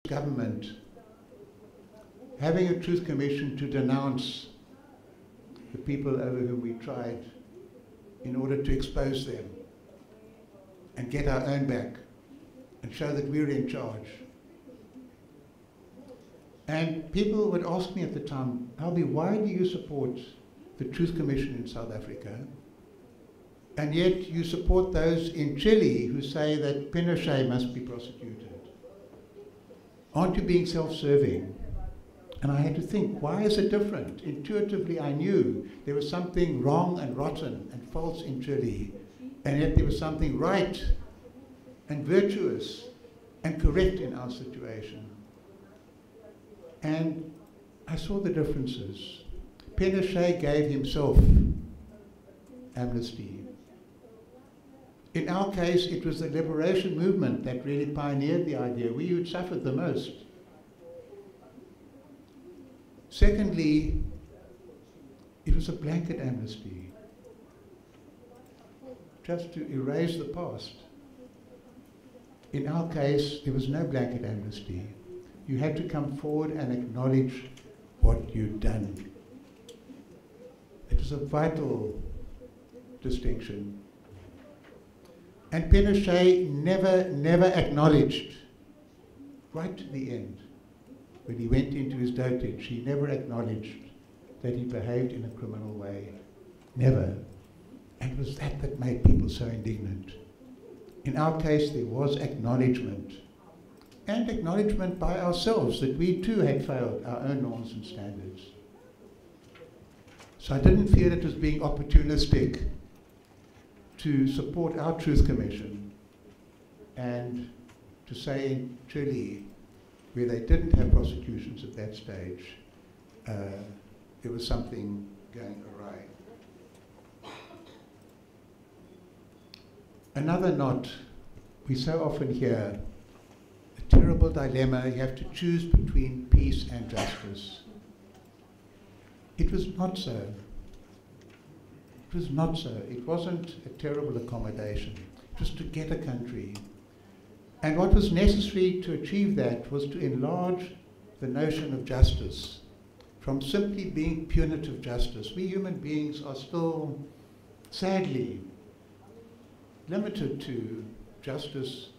government having a truth commission to denounce the people over whom we tried in order to expose them and get our own back and show that we're in charge. And people would ask me at the time, Albie, why do you support the Truth Commission in South Africa, and yet you support those in Chile who say that Pinochet must be prosecuted? Aren't you being self-serving? And I had to think, why is it different? Intuitively, I knew there was something wrong and rotten and false in Chile, and yet there was something right and virtuous and correct in our situation. And I saw the differences. Pinochet gave himself amnesty. In our case, it was the liberation movement that really pioneered the idea. We who suffered the most. Secondly, it was a blanket amnesty, just to erase the past. In our case, there was no blanket amnesty. You had to come forward and acknowledge what you'd done. It was a vital distinction. And Pinochet never acknowledged, right to the end, when he went into his dotage, he never acknowledged that he behaved in a criminal way. Never. And it was that made people so indignant. In our case, there was acknowledgement. And acknowledgement by ourselves that we too had failed our own norms and standards. So I didn't feel it was being opportunistic to support our Truth Commission and to say in Chile, where they didn't have prosecutions at that stage, there was something going awry. Another knot, we so often hear, a terrible dilemma, you have to choose between peace and justice. It was not so. It was not so. It wasn't a terrible accommodation. It was to get a country. And what was necessary to achieve that was to enlarge the notion of justice from simply being punitive justice. We human beings are still, sadly, limited to justice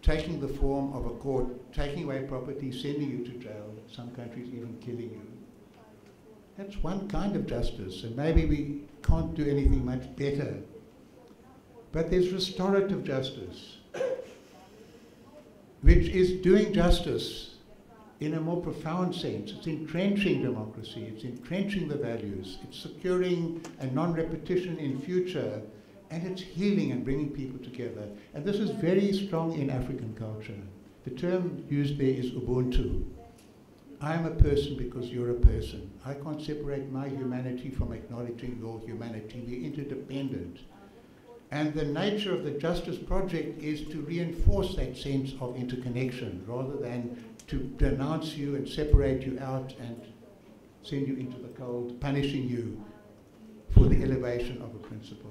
taking the form of a court, taking away property, sending you to jail, some countries even killing you. That's one kind of justice, and maybe we can't do anything much better. But there's restorative justice, which is doing justice in a more profound sense. It's entrenching democracy, it's entrenching the values, it's securing a non-repetition in future, and it's healing and bringing people together. And this is very strong in African culture. The term used there is Ubuntu. I am a person because you're a person. I can't separate my humanity from acknowledging your humanity. We're interdependent. And the nature of the Justice Project is to reinforce that sense of interconnection rather than to denounce you and separate you out and send you into the cold, punishing you for the elevation of a principle.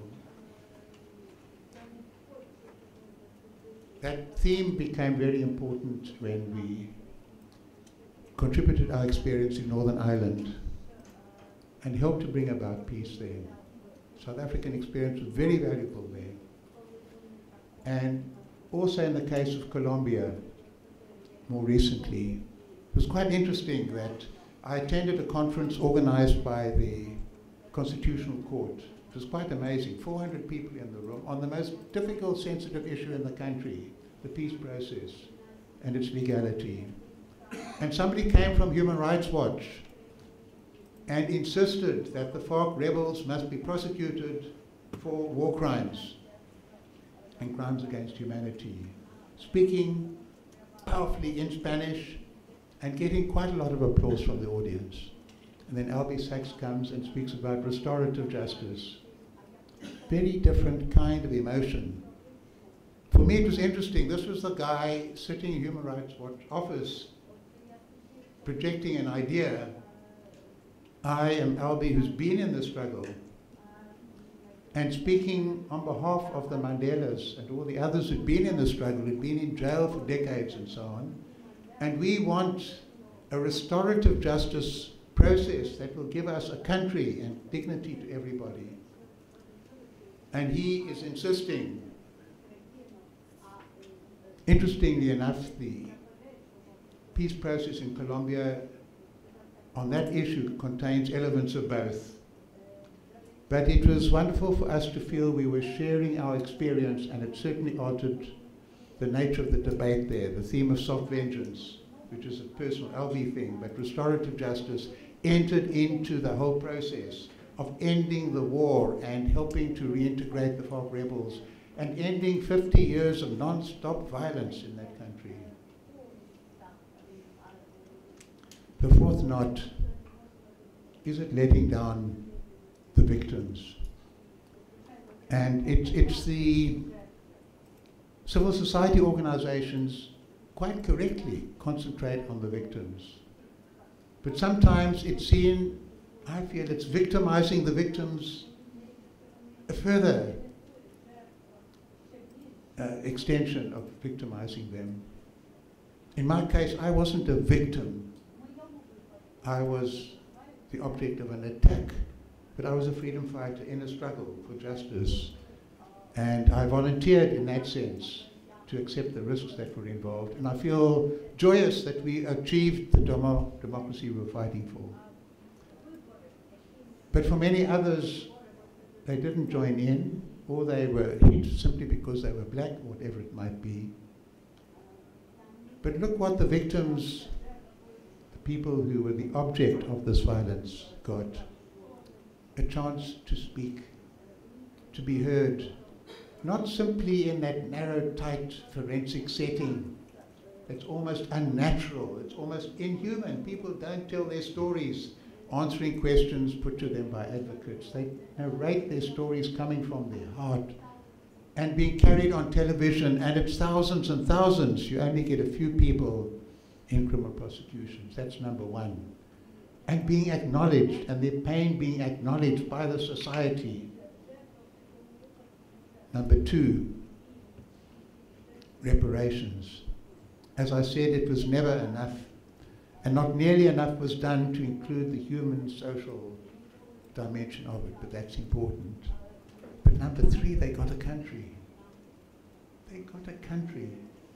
That theme became very important when we contributed our experience in Northern Ireland and helped to bring about peace there. South African experience was very valuable there. And also in the case of Colombia, more recently, it was quite interesting that I attended a conference organized by the Constitutional Court. It was quite amazing, 400 people in the room on the most difficult, sensitive issue in the country, the peace process and its legality. And somebody came from Human Rights Watch and insisted that the FARC rebels must be prosecuted for war crimes and crimes against humanity, speaking powerfully in Spanish and getting quite a lot of applause from the audience. And then Albie Sachs comes and speaks about restorative justice. Very different kind of emotion. For me it was interesting. This was the guy sitting in Human Rights Watch office projecting an idea. I am Albie, who's been in the struggle, and speaking on behalf of the Mandelas and all the others who'd been in the struggle, who'd been in jail for decades and so on, And we want a restorative justice process that will give us a country and dignity to everybody. And he is insisting, interestingly enough, the peace process in Colombia on that issue contains elements of both. But it was wonderful for us to feel we were sharing our experience, and it certainly altered the nature of the debate there. The theme of soft vengeance, which is a personal LV thing, but restorative justice entered into the whole process of ending the war and helping to reintegrate the FARC rebels and ending 50 years of non-stop violence in that country. The fourth knot, is it letting down the victims? And it's the civil society organizations quite correctly concentrate on the victims. But sometimes it's seen, I feel it's victimizing the victims a further extension of victimizing them. In my case, I wasn't a victim. I was the object of an attack, but I was a freedom fighter in a struggle for justice. And I volunteered in that sense to accept the risks that were involved. And I feel joyous that we achieved the democracy we were fighting for. But for many others, they didn't join in, or they were hit simply because they were black, or whatever it might be. But look what the victims, the people who were the object of this violence, got. A chance to speak, to be heard, not simply in that narrow, tight forensic setting. It's almost unnatural, it's almost inhuman. People don't tell their stories, answering questions put to them by advocates. They narrate their stories coming from their heart and being carried on television, and it's thousands and thousands. You only get a few people in criminal prosecutions. That's number one. And being acknowledged, and their pain being acknowledged by the society. Number two, reparations. As I said, it was never enough, and not nearly enough was done to include the human social dimension of it, but that's important. But number three, they got a country. They got a country.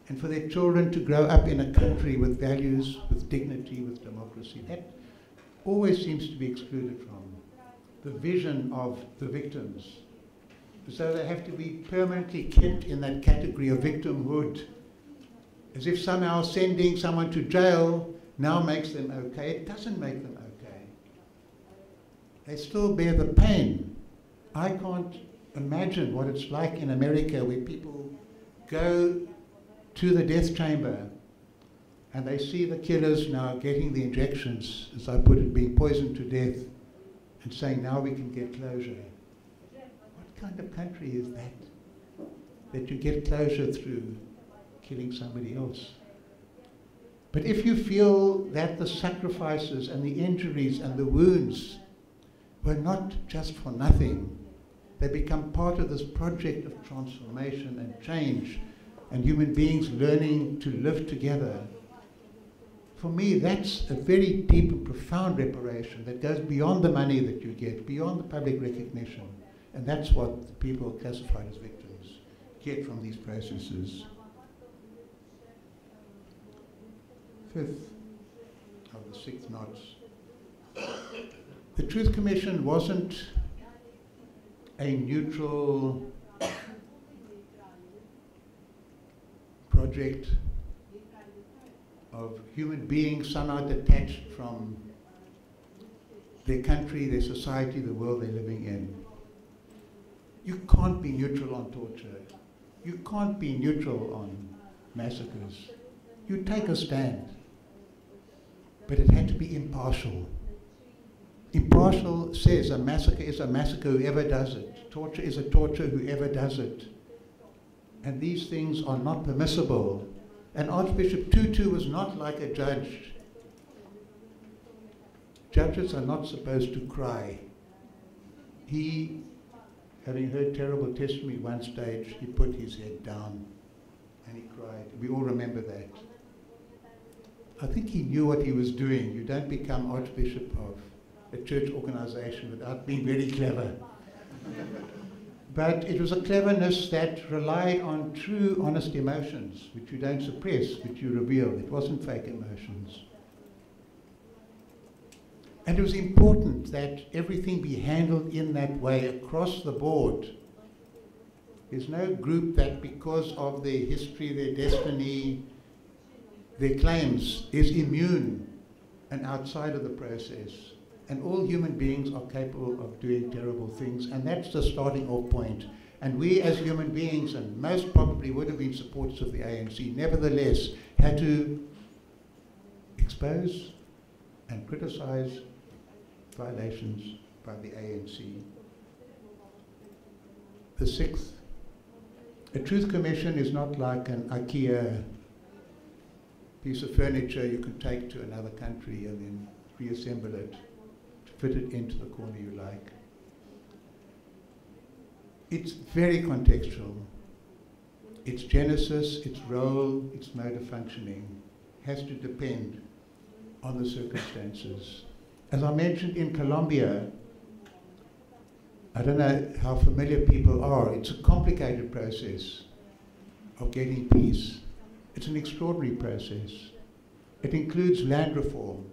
And for their children to grow up in a country with values, with dignity, with democracy, that always seems to be excluded from the vision of the victims. So they have to be permanently kept in that category of victimhood, as if somehow sending someone to jail now makes them okay. It doesn't make them okay. They still bear the pain. I can't imagine what it's like in America, where people go to the death chamber and they see the killers now getting the injections, as I put it, being poisoned to death, and saying, now we can get closure. What kind of country is that? That you get closure through killing somebody else. But if you feel that the sacrifices and the injuries and the wounds were not just for nothing, they become part of this project of transformation and change, and human beings learning to live together. For me, that's a very deep and profound reparation that goes beyond the money that you get, beyond the public recognition. And that's what the people classified as victims get from these processes. Fifth of the 6 knots. The Truth Commission wasn't a neutral project of human beings somehow detached from their country, their society, the world they're living in. You can't be neutral on torture. You can't be neutral on massacres. You take a stand. But it had to be impartial. Impartial says a massacre is a massacre, whoever does it. Torture is a torture, whoever does it. And these things are not permissible. And Archbishop Tutu was not like a judge. Judges are not supposed to cry. He, having heard terrible testimony one stage, he put his head down and he cried. We all remember that. I think he knew what he was doing. You don't become Archbishop of a church organization without being very clever. But it was a cleverness that relied on true, honest emotions, which you don't suppress, which you reveal. It wasn't fake emotions. And it was important that everything be handled in that way across the board. There's no group that, because of their history, their destiny, their claims, is immune and outside of the process. And all human beings are capable of doing terrible things, and that's the starting off point. And we as human beings, and most probably would have been supporters of the ANC, nevertheless had to expose and criticize violations by the ANC. The sixth, a truth commission is not like an IKEA piece of furniture you can take to another country and then reassemble it, fit it into the corner you like. It's very contextual. Its genesis, its role, its mode of functioning has to depend on the circumstances. As I mentioned in Colombia, I don't know how familiar people are, it's a complicated process of getting peace. It's an extraordinary process. It includes land reform.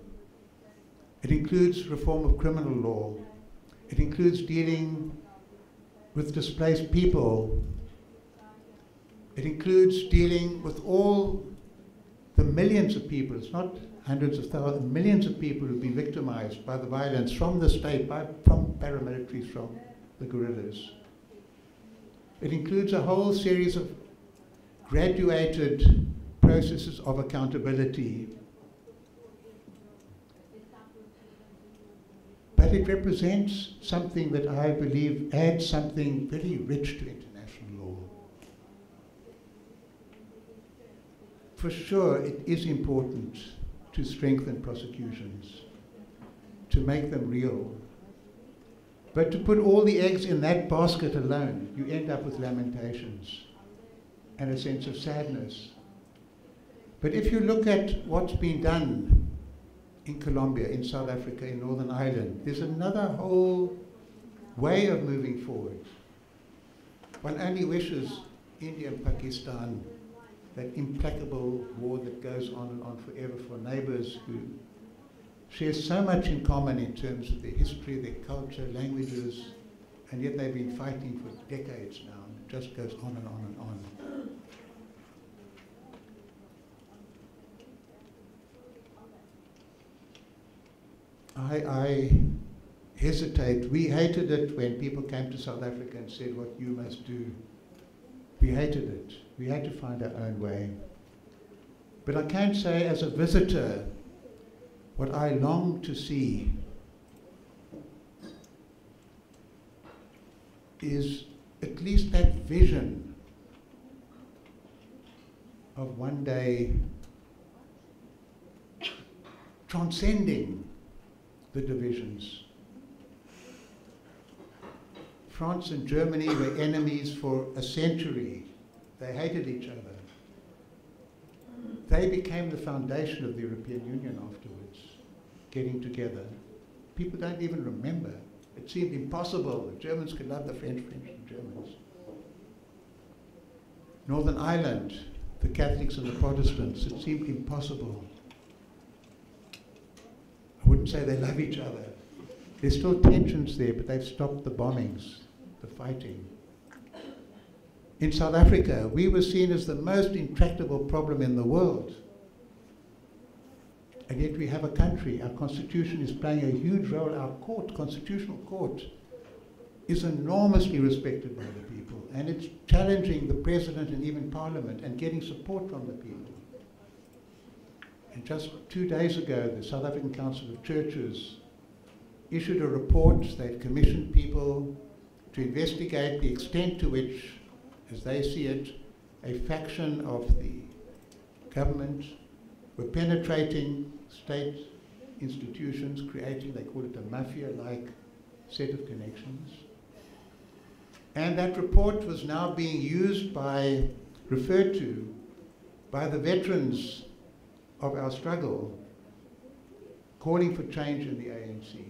It includes reform of criminal law. It includes dealing with displaced people. It includes dealing with all the millions of people, it's not hundreds of thousands, millions of people who've been victimized by the violence from the state, from paramilitaries, from the guerrillas. It includes a whole series of graduated processes of accountability. But it represents something that I believe adds something very rich to international law. For sure, it is important to strengthen prosecutions, to make them real. But to put all the eggs in that basket alone, you end up with lamentations and a sense of sadness. But if you look at what's been done in Colombia, in South Africa, in Northern Ireland, there's another whole way of moving forward. One only wishes India and Pakistan, that implacable war that goes on and on forever for neighbors who share so much in common in terms of their history, their culture, languages, and yet they've been fighting for decades now, and it just goes on and on and on. I hesitate. We hated it when people came to South Africa and said what you must do. We hated it. We had to find our own way. But I can say as a visitor, what I long to see is at least that vision of one day transcending the divisions. France and Germany were enemies for a century. They hated each other. They became the foundation of the European Union afterwards, getting together. People don't even remember. It seemed impossible. The Germans could love the French, French and Germans. Northern Ireland, the Catholics and the Protestants, it seemed impossible. I wouldn't say they love each other. There's still tensions there, but they've stopped the bombings, the fighting. In South Africa, we were seen as the most intractable problem in the world. And yet we have a country, our constitution is playing a huge role. Our court, constitutional court, is enormously respected by the people. And it's challenging the president and even parliament and getting support from the people. And just 2 days ago, the South African Council of Churches issued a report. They've commissioned people to investigate the extent to which, as they see it, a faction of the government were penetrating state institutions, creating, they call it a mafia-like set of connections. And that report was now being used by, referred to, by the veterans of our struggle, calling for change in the ANC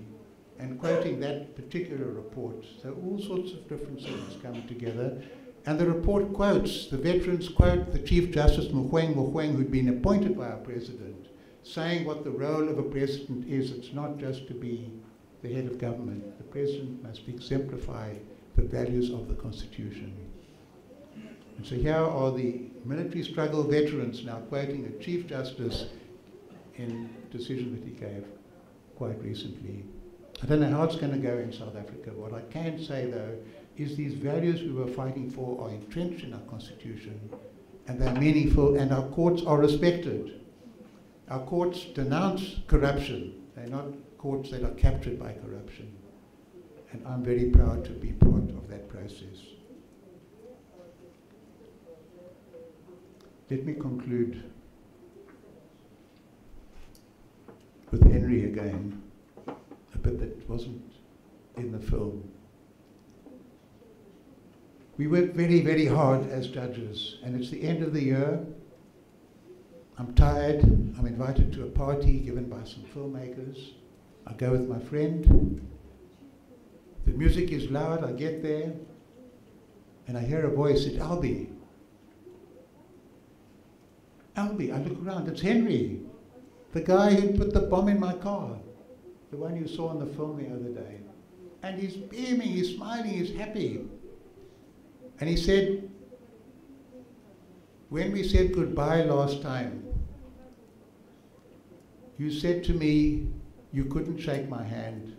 and quoting that particular report. So all sorts of different things coming together. And the report quotes, the veterans quote the Chief Justice Mogoeng, who'd been appointed by our president, saying what the role of a president is. It's not just to be the head of government. The president must exemplify the values of the Constitution. And so here are the military struggle veterans now quoting a Chief Justice in a decision that he gave quite recently. I don't know how it's going to go in South Africa. What I can say, though, is these values we were fighting for are entrenched in our Constitution, and they're meaningful, and our courts are respected. Our courts denounce corruption. They're not courts that are captured by corruption. And I'm very proud to be part of that process. Let me conclude with Henry again, a bit that wasn't in the film. We work very, very hard as judges, and it's the end of the year. I'm tired. I'm invited to a party given by some filmmakers. I go with my friend. The music is loud. I get there, and I hear a voice at Albie. Albie, I look around. It's Henry, the guy who put the bomb in my car, the one you saw on the film the other day. And he's beaming, he's smiling, he's happy. And he said, when we said goodbye last time, you said to me you couldn't shake my hand,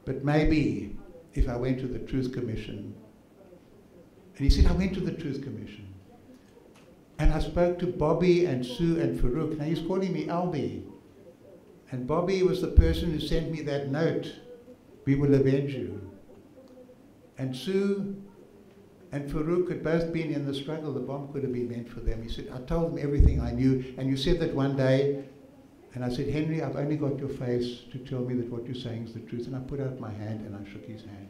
but maybe if I went to the Truth Commission. And he said, I went to the Truth Commission. And I spoke to Bobby and Sue and Farouk. Now he's calling me Albie. And Bobby was the person who sent me that note, we will avenge you. And Sue and Farouk had both been in the struggle. The bomb could have been meant for them. He said, I told them everything I knew. And you said that one day. And I said, Henry, I've only got your face to tell me that what you're saying is the truth. And I put out my hand and I shook his hand.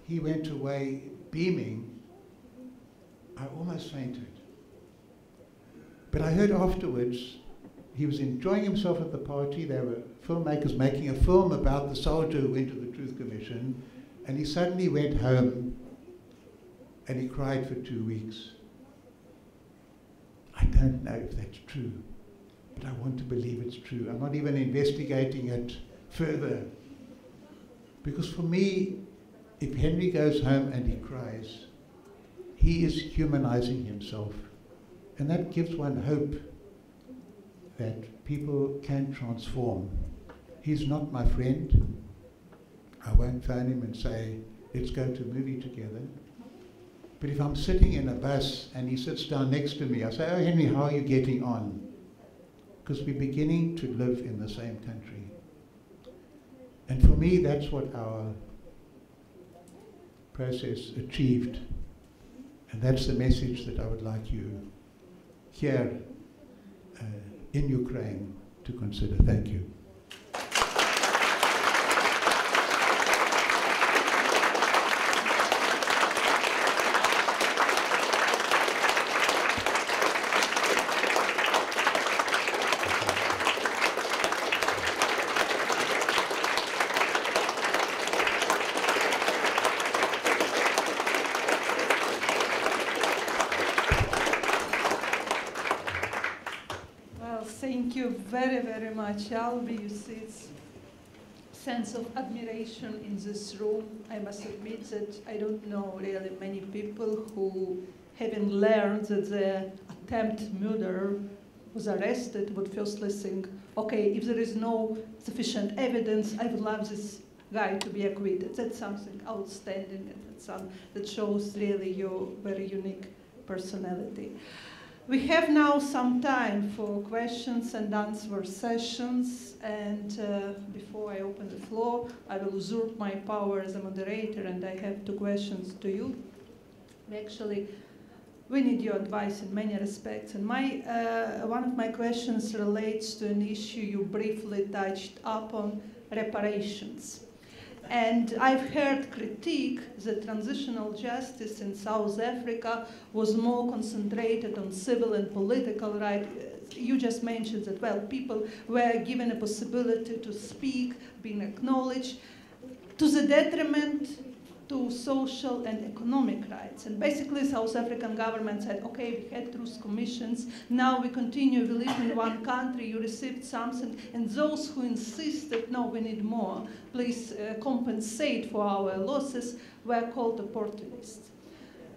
He went away beaming. I almost fainted. But I heard afterwards, he was enjoying himself at the party. There were filmmakers making a film about the soldier who went to the Truth Commission. And he suddenly went home and he cried for 2 weeks. I don't know if that's true, but I want to believe it's true. I'm not even investigating it further. Because for me, if Henry goes home and he cries, he is humanizing himself. And that gives one hope that people can transform. He's not my friend. I won't phone him and say, let's go to a movie together. But if I'm sitting in a bus and he sits down next to me, I say, oh, Henry, how are you getting on? Because we're beginning to live in the same country. And for me, that's what our process achieved. And that's the message that I would like you here in Ukraine to consider. Thank you. Thank you very, very much, Albie. You see, it's sense of admiration in this room. I must admit that I don't know really many people who, having learned that the attempted murderer was arrested, would firstly think, okay, if there is no sufficient evidence, I would love this guy to be acquitted. That's something outstanding, and that's something that shows really your very unique personality. We have now some time for questions and answer sessions, and before I open the floor, I will usurp my power as a moderator, and I have 2 questions to you. We need your advice in many respects, and one of my questions relates to an issue you briefly touched upon, reparations. And I've heard critique that transitional justice in South Africa was more concentrated on civil and political rights, you just mentioned that, well, people were given a possibility to speak, being acknowledged, to the detriment to social and economic rights. And basically South African government said, okay, we had truth commissions, now we continue, we live in one country, you received something, and those who insisted, no, we need more, please compensate for our losses, were called opportunists.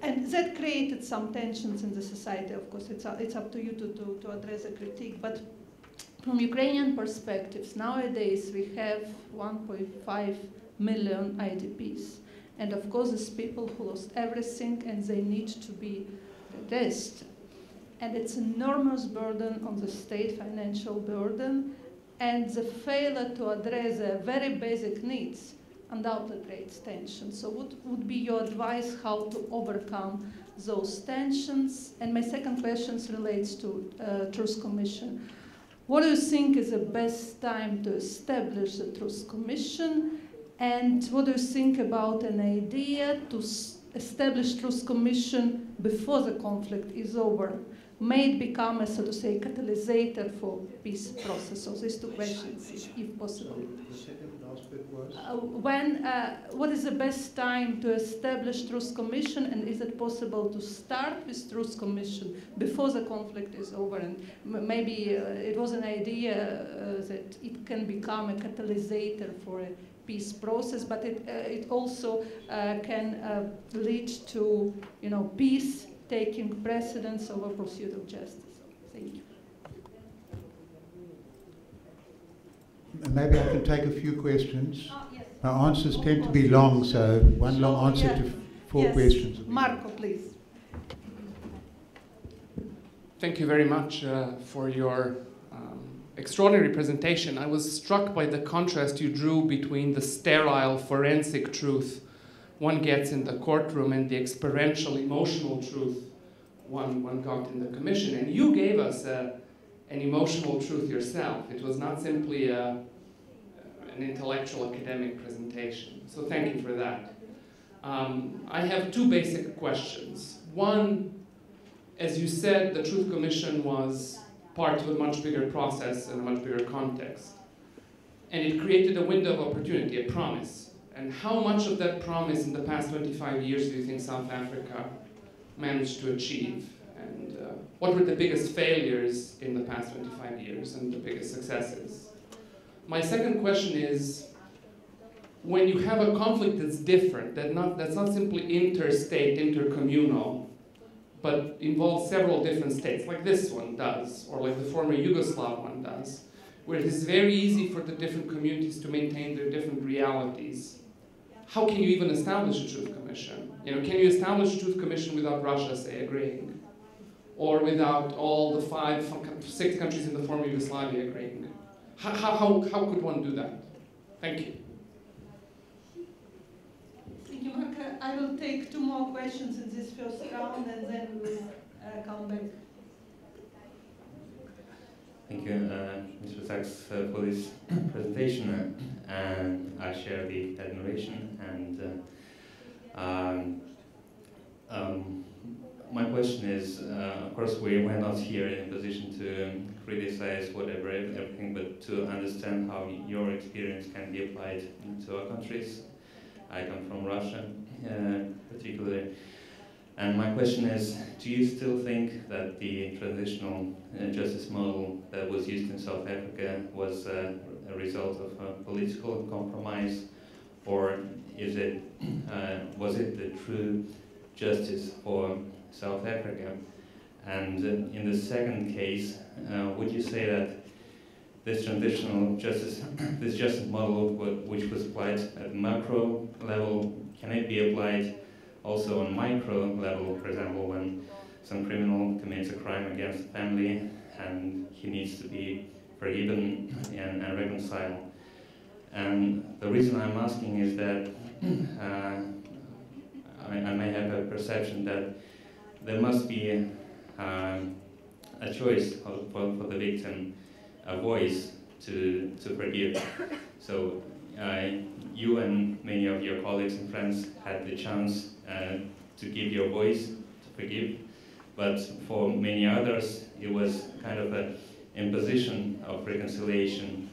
And that created some tensions in the society. Of course, it's up to you to address the critique, but from Ukrainian perspectives, nowadays we have 1.5 million IDPs. And of course, it's people who lost everything and they need to be addressed. And it's an enormous burden on the state, financial burden, and the failure to address their very basic needs undoubtedly creates tension. So what would be your advice how to overcome those tensions? And my second question relates to Truth Commission. What do you think is the best time to establish the Truth Commission? And what do you think about an idea to establish Truth Commission before the conflict is over? May it become a, so to say, catalyst for peace process? So these two questions, if possible. The second last bit was? What is the best time to establish Truth Commission, and is it possible to start with Truth Commission before the conflict is over? And maybe it was an idea that it can become a catalyst for a peace process, but it also can lead to, peace taking precedence over pursuit of justice. Thank you. Maybe I can take a few questions. Yes. My answers tend to be long, so one long answer to four questions. Marco, please. Thank you very much for your extraordinary presentation. I was struck by the contrast you drew between the sterile forensic truth one gets in the courtroom and the experiential emotional truth one got in the commission. And you gave us an emotional truth yourself. It was not simply an intellectual academic presentation. So thank you for that. I have two basic questions. One, as you said, the Truth Commission was part of a much bigger process and a much bigger context. And it created a window of opportunity, a promise. And how much of that promise in the past 25 years do you think South Africa managed to achieve? And what were the biggest failures in the past 25 years and the biggest successes? My second question is, when you have a conflict that's different, that's not simply interstate, intercommunal, but involves several different states, like this one does, or like the former Yugoslav one does, where it is very easy for the different communities to maintain their different realities. How can you even establish a Truth Commission? Can you establish a Truth Commission without Russia, say, agreeing? Or without all the 6 countries in the former Yugoslavia agreeing? How could one do that? Thank you. Thank you, Mark. I will take 2 more questions in this first round, and then we will come back. Thank you, Mr. Sachs, for this presentation, and I share the admiration. And my question is, of course, we're not here in a position to criticize whatever, everything, but to understand how your experience can be applied to our countries. I come from Russia, particularly. And my question is, do you still think that the transitional justice model that was used in South Africa was a result of a political compromise, or was it the true justice for South Africa? And in the second case, would you say that this transitional justice, this justice model, which was applied at macro level, can it be applied also on micro level? For example, when some criminal commits a crime against the family and he needs to be forgiven and reconciled. And the reason I'm asking is that I may have a perception that there must be a choice for the victim, a voice to forgive. So you and many of your colleagues and friends had the chance to give your voice to forgive, But for many others, it was kind of an imposition of reconciliation.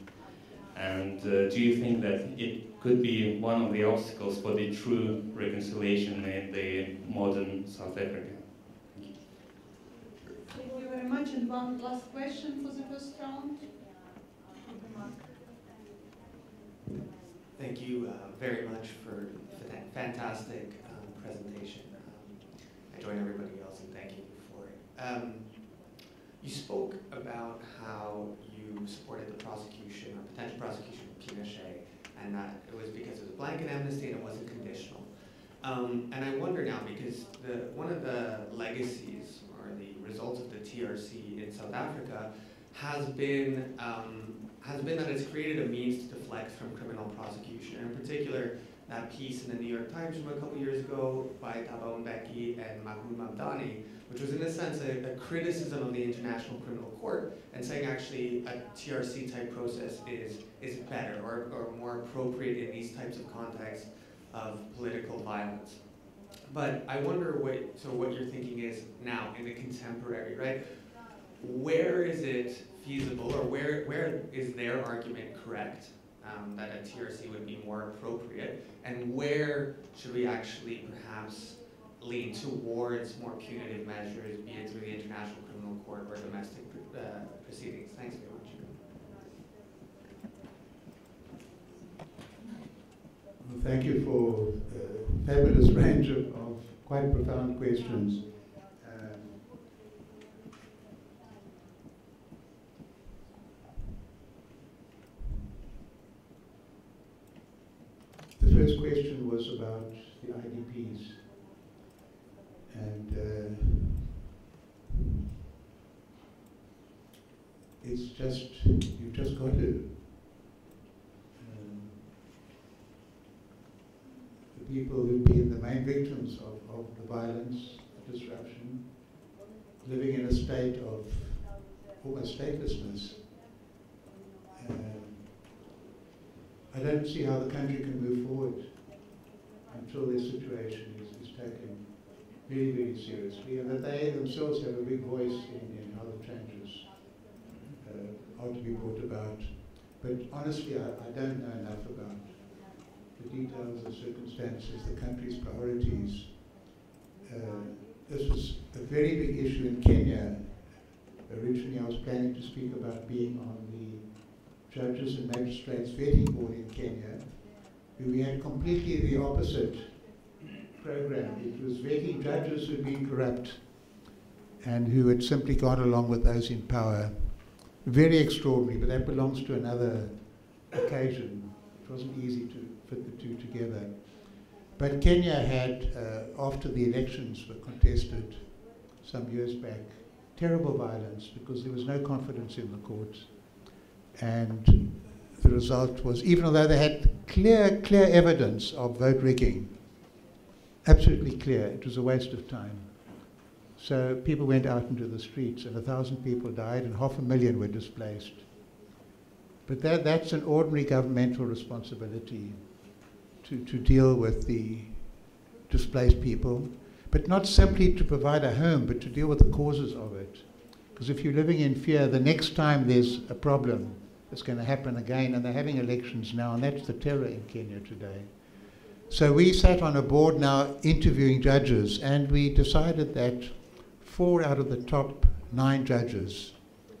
And do you think that it could be one of the obstacles for the true reconciliation in the modern South Africa? Thank you very much. And one last question for the first round. Thank you very much for that fantastic presentation. I join everybody else in thanking you for it. You spoke about how you supported the prosecution or potential prosecution of Pinochet, and that it was because it was a blanket amnesty and it wasn't conditional. And I wonder now, because one of the legacies or the results of the TRC in South Africa has been that it's created a means to deflect from criminal prosecution. In particular, that piece in the New York Times from a couple years ago by Thabo Mbeki and Mahmoud Mamdani, which was in a sense a criticism of the International Criminal Court and saying actually a TRC type process is better or more appropriate in these types of contexts of political violence. But I wonder what you're thinking is now in the contemporary, right? Where is it feasible, or where is their argument correct that a TRC would be more appropriate, and where should we actually perhaps lean towards more punitive measures, be it through the International Criminal Court or domestic proceedings? Thanks very much. Well, thank you for a fabulous range of quite profound questions. The first question was about the IDPs, and it's just, you've just got to, the people who've been the main victims of the violence, the disruption, living in a state of almost statelessness. I don't see how the country can move forward until this situation is taken very, very seriously, and that they themselves have a big voice in how the changes are to be brought about. But honestly, I don't know enough about the details, the circumstances, the country's priorities. This was a very big issue in Kenya. Originally, I was planning to speak about being on the Judges and Magistrates Vetting Board in Kenya. We had completely the opposite program. It was vetting judges who'd been corrupt and who had simply gone along with those in power. Very extraordinary, but that belongs to another occasion. It wasn't easy to fit the two together. But Kenya had, after the elections were contested some years back, terrible violence because there was no confidence in the courts. And the result was, even although they had clear evidence of vote rigging, absolutely clear, it was a waste of time. So people went out into the streets, and 1,000 people died, and 500,000 were displaced. But that's an ordinary governmental responsibility to deal with the displaced people, but not simply to provide a home, but to deal with the causes of it. Because if you're living in fear, the next time there's a problem, it's going to happen again, and they're having elections now, and that's the terror in Kenya today. So we sat on a board now interviewing judges, and we decided that 4 out of the top 9 judges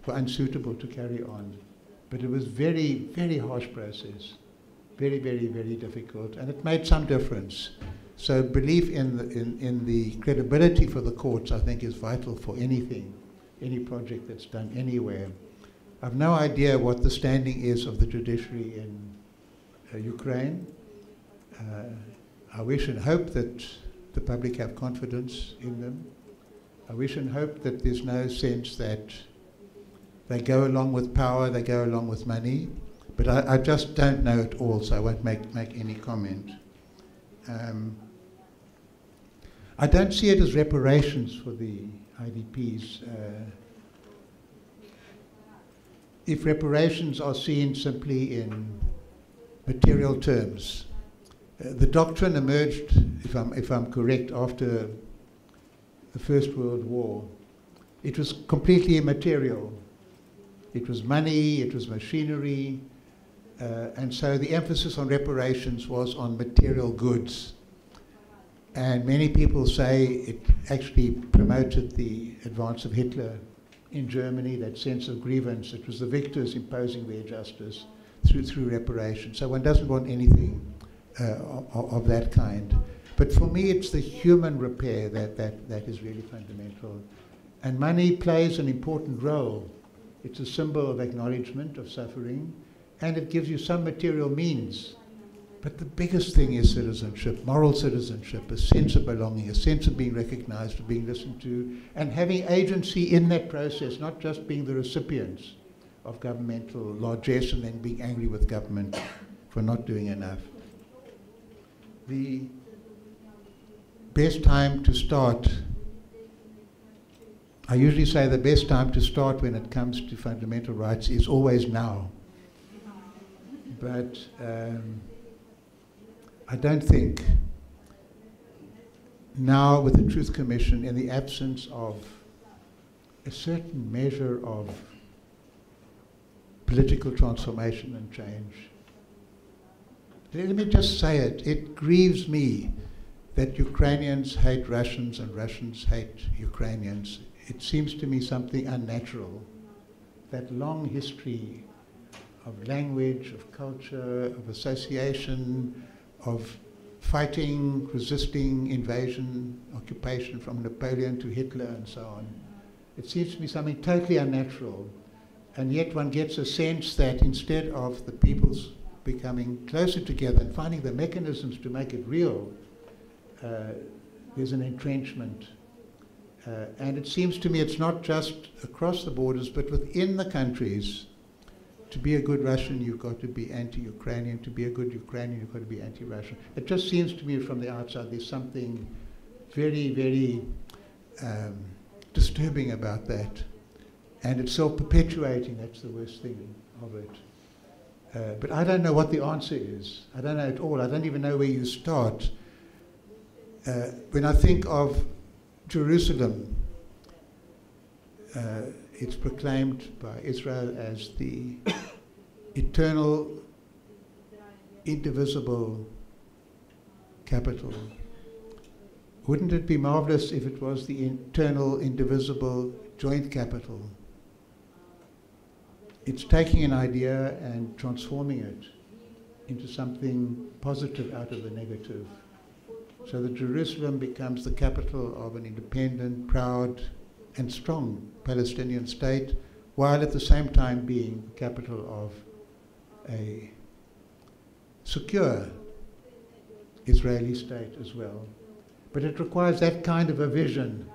were unsuitable to carry on. But it was very, very harsh process, very, very, very difficult, and it made some difference. So belief in the credibility for the courts, I think, is vital for anything, any project that's done anywhere. I've no idea what the standing is of the judiciary in Ukraine. I wish and hope that the public have confidence in them. I wish and hope that there's no sense that they go along with power, they go along with money. But I just don't know it all, so I won't make any comment. I don't see it as reparations for the IDPs. If reparations are seen simply in material terms, the doctrine emerged, if I'm correct, after the First World War, it was completely immaterial. It was money, it was machinery, and so the emphasis on reparations was on material goods. And many people say it actually promoted the advance of Hitler in Germany, that sense of grievance. It was the victors imposing their justice through reparations. So one doesn't want anything of that kind. But for me, it's the human repair that is really fundamental. And money plays an important role. It's a symbol of acknowledgement of suffering, and it gives you some material means. But the biggest thing is citizenship, moral citizenship, a sense of belonging, a sense of being recognized, of being listened to, and having agency in that process, not just being the recipients of governmental largesse and then being angry with government for not doing enough. The best time to start, I usually say the best time to start when it comes to fundamental rights is always now. But I don't think now, with the Truth Commission, in the absence of a certain measure of political transformation and change, let me just say it, it grieves me that Ukrainians hate Russians and Russians hate Ukrainians. It seems to me something unnatural, that long history of language, of culture, of association, of fighting, resisting invasion, occupation from Napoleon to Hitler and so on. It seems to be something totally unnatural. And yet one gets a sense that instead of the peoples becoming closer together and finding the mechanisms to make it real, there's an entrenchment. And it seems to me it's not just across the borders, but within the countries. To be a good Russian, you've got to be anti-Ukrainian. To be a good Ukrainian, you've got to be anti-Russian. It just seems to me from the outside there's something very, very disturbing about that. And it's self-perpetuating, that's the worst thing of it. But I don't know what the answer is. I don't know at all. I don't even know where you start. When I think of Jerusalem, it's proclaimed by Israel as the eternal, indivisible capital. Wouldn't it be marvelous if it was the eternal, indivisible joint capital? It's taking an idea and transforming it into something positive out of the negative. So that Jerusalem becomes the capital of an independent, proud, and strong Palestinian state, while at the same time being the capital of a secure Israeli state as well. But it requires that kind of a vision,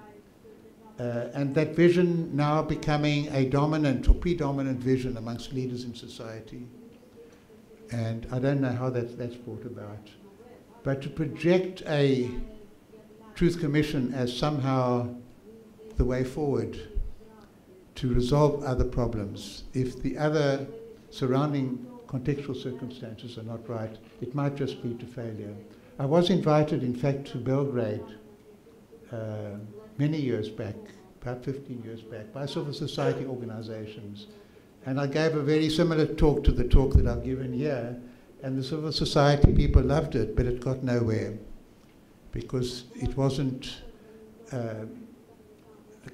and that vision now becoming a dominant or predominant vision amongst leaders in society. And I don't know how that's brought about. But to project a Truth Commission as somehow the way forward to resolve other problems, if the other surrounding contextual circumstances are not right, it might just lead to failure. I was invited, in fact, to Belgrade many years back, about 15 years back, by civil society organizations. And I gave a very similar talk to the talk that I've given here, and the civil society people loved it, but it got nowhere because it wasn't, the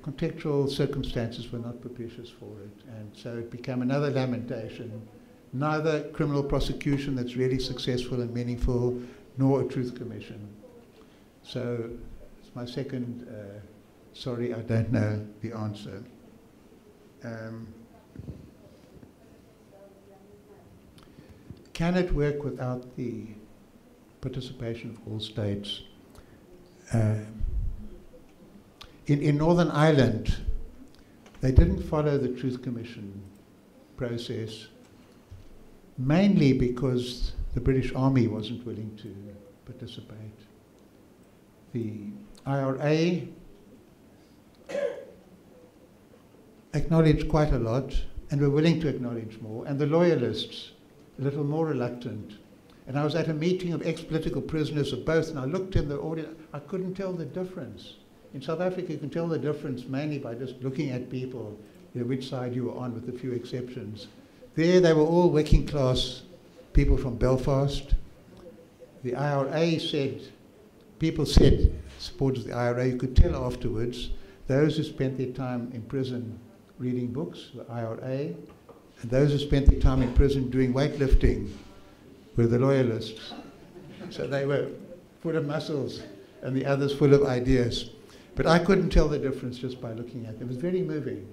contextual circumstances were not propitious for it. And so it became another lamentation, neither criminal prosecution that's really successful and meaningful, nor a Truth Commission. So it's my second, sorry, I don't know the answer. Can it work without the participation of all states? In Northern Ireland, they didn't follow the Truth Commission process, mainly because the British Army wasn't willing to participate. The IRA acknowledged quite a lot and were willing to acknowledge more, and the Loyalists a little more reluctant. And I was at a meeting of ex-political prisoners of both, and I looked in the audience, I couldn't tell the difference In South Africa, you can tell the difference mainly by just looking at people, you know, which side you were on, with a few exceptions. There, they were all working class people from Belfast. The IRA said, people said, supporters of the IRA, you could tell afterwards, those who spent their time in prison reading books, the IRA, and those who spent their time in prison doing weightlifting were the loyalists. So they were full of muscles and the others full of ideas. But I couldn't tell the difference just by looking at them. It was very moving.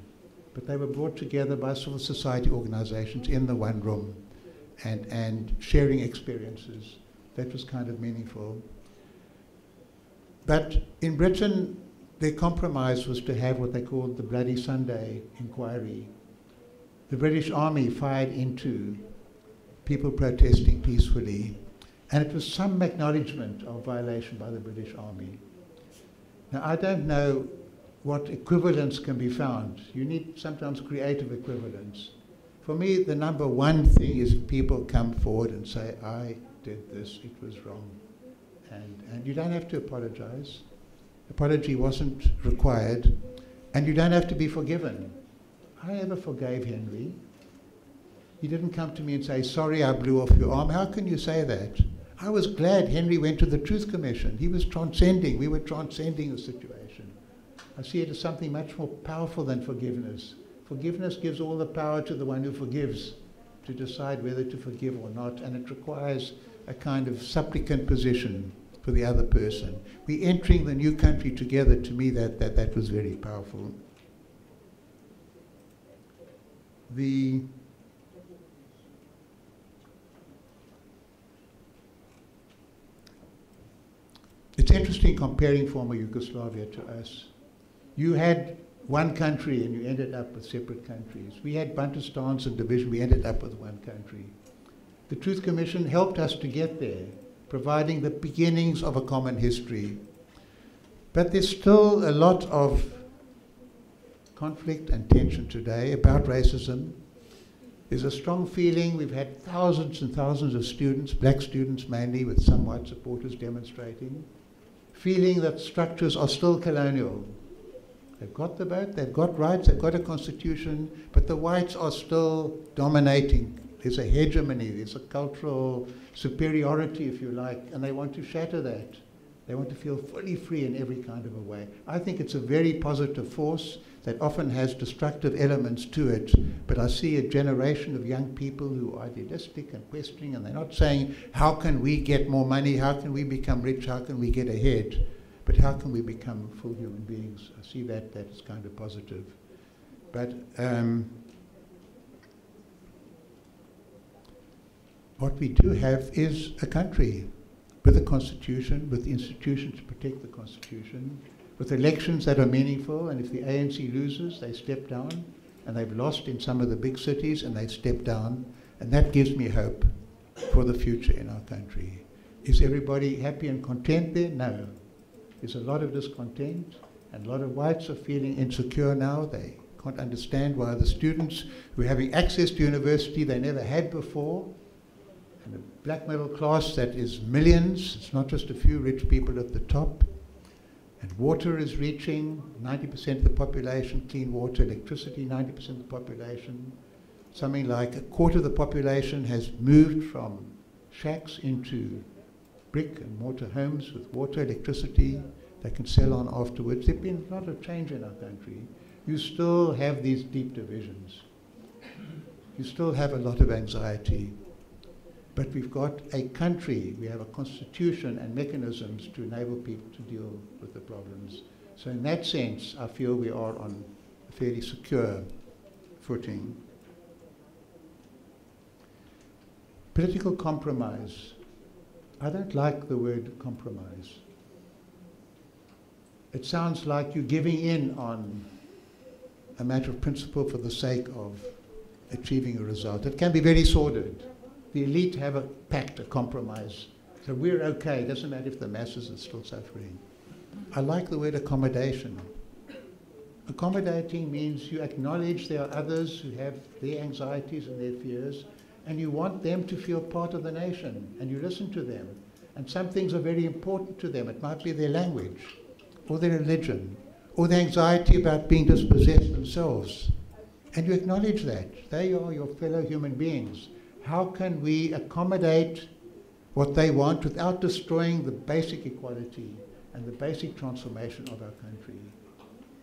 But they were brought together by civil society organizations in the one room and sharing experiences. That was kind of meaningful. But in Britain, their compromise was to have what they called the Bloody Sunday inquiry. The British Army fired into people protesting peacefully, and it was some acknowledgement of violation by the British Army. Now, I don't know what equivalence can be found. You need sometimes creative equivalence. For me, the number one thing is people come forward and say, I did this, it was wrong. And you don't have to apologize. Apology wasn't required, and you don't have to be forgiven. I never forgave Henry. He didn't come to me and say, sorry, I blew off your arm. How can you say that? I was glad Henry went to the Truth Commission. He was transcending. We were transcending the situation. I see it as something much more powerful than forgiveness. Forgiveness gives all the power to the one who forgives to decide whether to forgive or not, and it requires a kind of supplicant position for the other person. We're entering the new country together. To me, that was very powerful. It's interesting comparing former Yugoslavia to us. You had one country and you ended up with separate countries. We had Bantustans and division, we ended up with one country. The Truth Commission helped us to get there, providing the beginnings of a common history. But there's still a lot of conflict and tension today about racism. There's a strong feeling. We've had thousands and thousands of students, black students mainly, with some white supporters demonstrating, feeling that structures are still colonial. They've got the vote, they've got rights, they've got a constitution, but the whites are still dominating. There's a hegemony, there's a cultural superiority, if you like, and they want to shatter that. They want to feel fully free in every kind of a way. I think it's a very positive force that often has destructive elements to it, but I see a generation of young people who are idealistic and questioning, and they're not saying, how can we get more money, how can we become rich, how can we get ahead, but how can we become full human beings? I see that is kind of positive. But what we do have is a country with a constitution, with institutions to protect the constitution, with elections that are meaningful, and if the ANC loses, they step down, and they've lost in some of the big cities, and they've stepped down, and that gives me hope for the future in our country. Is everybody happy and content there? No. There's a lot of discontent, and a lot of whites are feeling insecure now. They can't understand why the students who are having access to university they never had before, and a black middle class that is millions, it's not just a few rich people at the top, and water is reaching 90% of the population, clean water, electricity, 90% of the population. Something like a quarter of the population has moved from shacks into brick and mortar homes with water, electricity, they can sell on afterwards. There's been a lot of change in our country. You still have these deep divisions. You still have a lot of anxiety. But we've got a country, we have a constitution and mechanisms to enable people to deal with the problems. So in that sense, I feel we are on a fairly secure footing. Political compromise. I don't like the word compromise. It sounds like you're giving in on a matter of principle for the sake of achieving a result. It can be very sordid. The elite have a pact, a compromise. So we're okay. It doesn't matter if the masses are still suffering. I like the word accommodation. Accommodating means you acknowledge there are others who have their anxieties and their fears, and you want them to feel part of the nation, and you listen to them. And some things are very important to them. It might be their language. or their religion, or their anxiety about being dispossessed themselves. And you acknowledge that. They are your fellow human beings. How can we accommodate what they want without destroying the basic equality and the basic transformation of our country?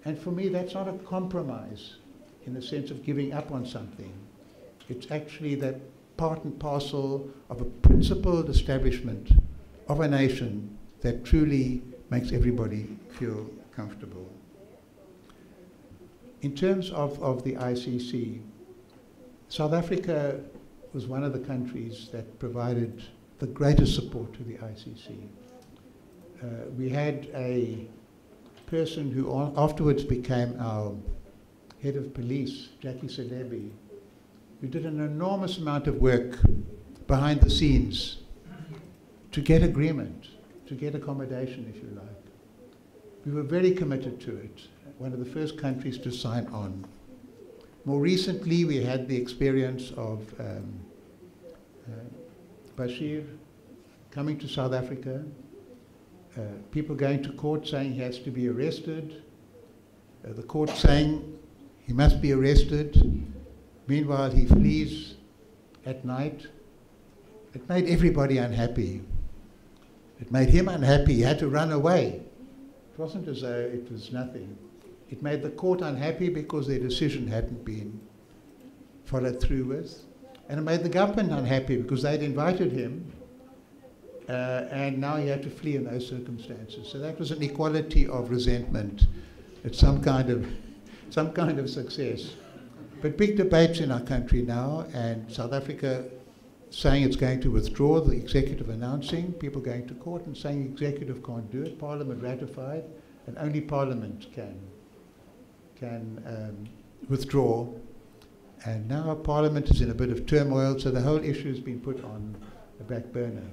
And for me, that's not a compromise in the sense of giving up on something. It's actually that part and parcel of a principled establishment of a nation that truly makes everybody feel comfortable. In terms of the ICC, South Africa was one of the countries that provided the greatest support to the ICC. We had a person who afterwards became our head of police, Jackie Selebi, who did an enormous amount of work behind the scenes to get agreement, to get accommodation, if you like. We were very committed to it, one of the first countries to sign on. More recently, we had the experience of Bashir coming to South Africa, people going to court saying he has to be arrested, the court saying he must be arrested. Meanwhile, he flees at night. It made everybody unhappy. It made him unhappy. He had to run away. It wasn't as though it was nothing. It made the court unhappy because their decision hadn't been followed through with. And it made the government unhappy because they'd invited him and now he had to flee in those circumstances. So that was an equality of resentment. It's some kind of success. But big debates in our country now, and South Africa saying it's going to withdraw, the executive announcing, people going to court and saying the executive can't do it, Parliament ratified, and only Parliament can withdraw. And now Parliament is in a bit of turmoil, so the whole issue has been put on the back burner.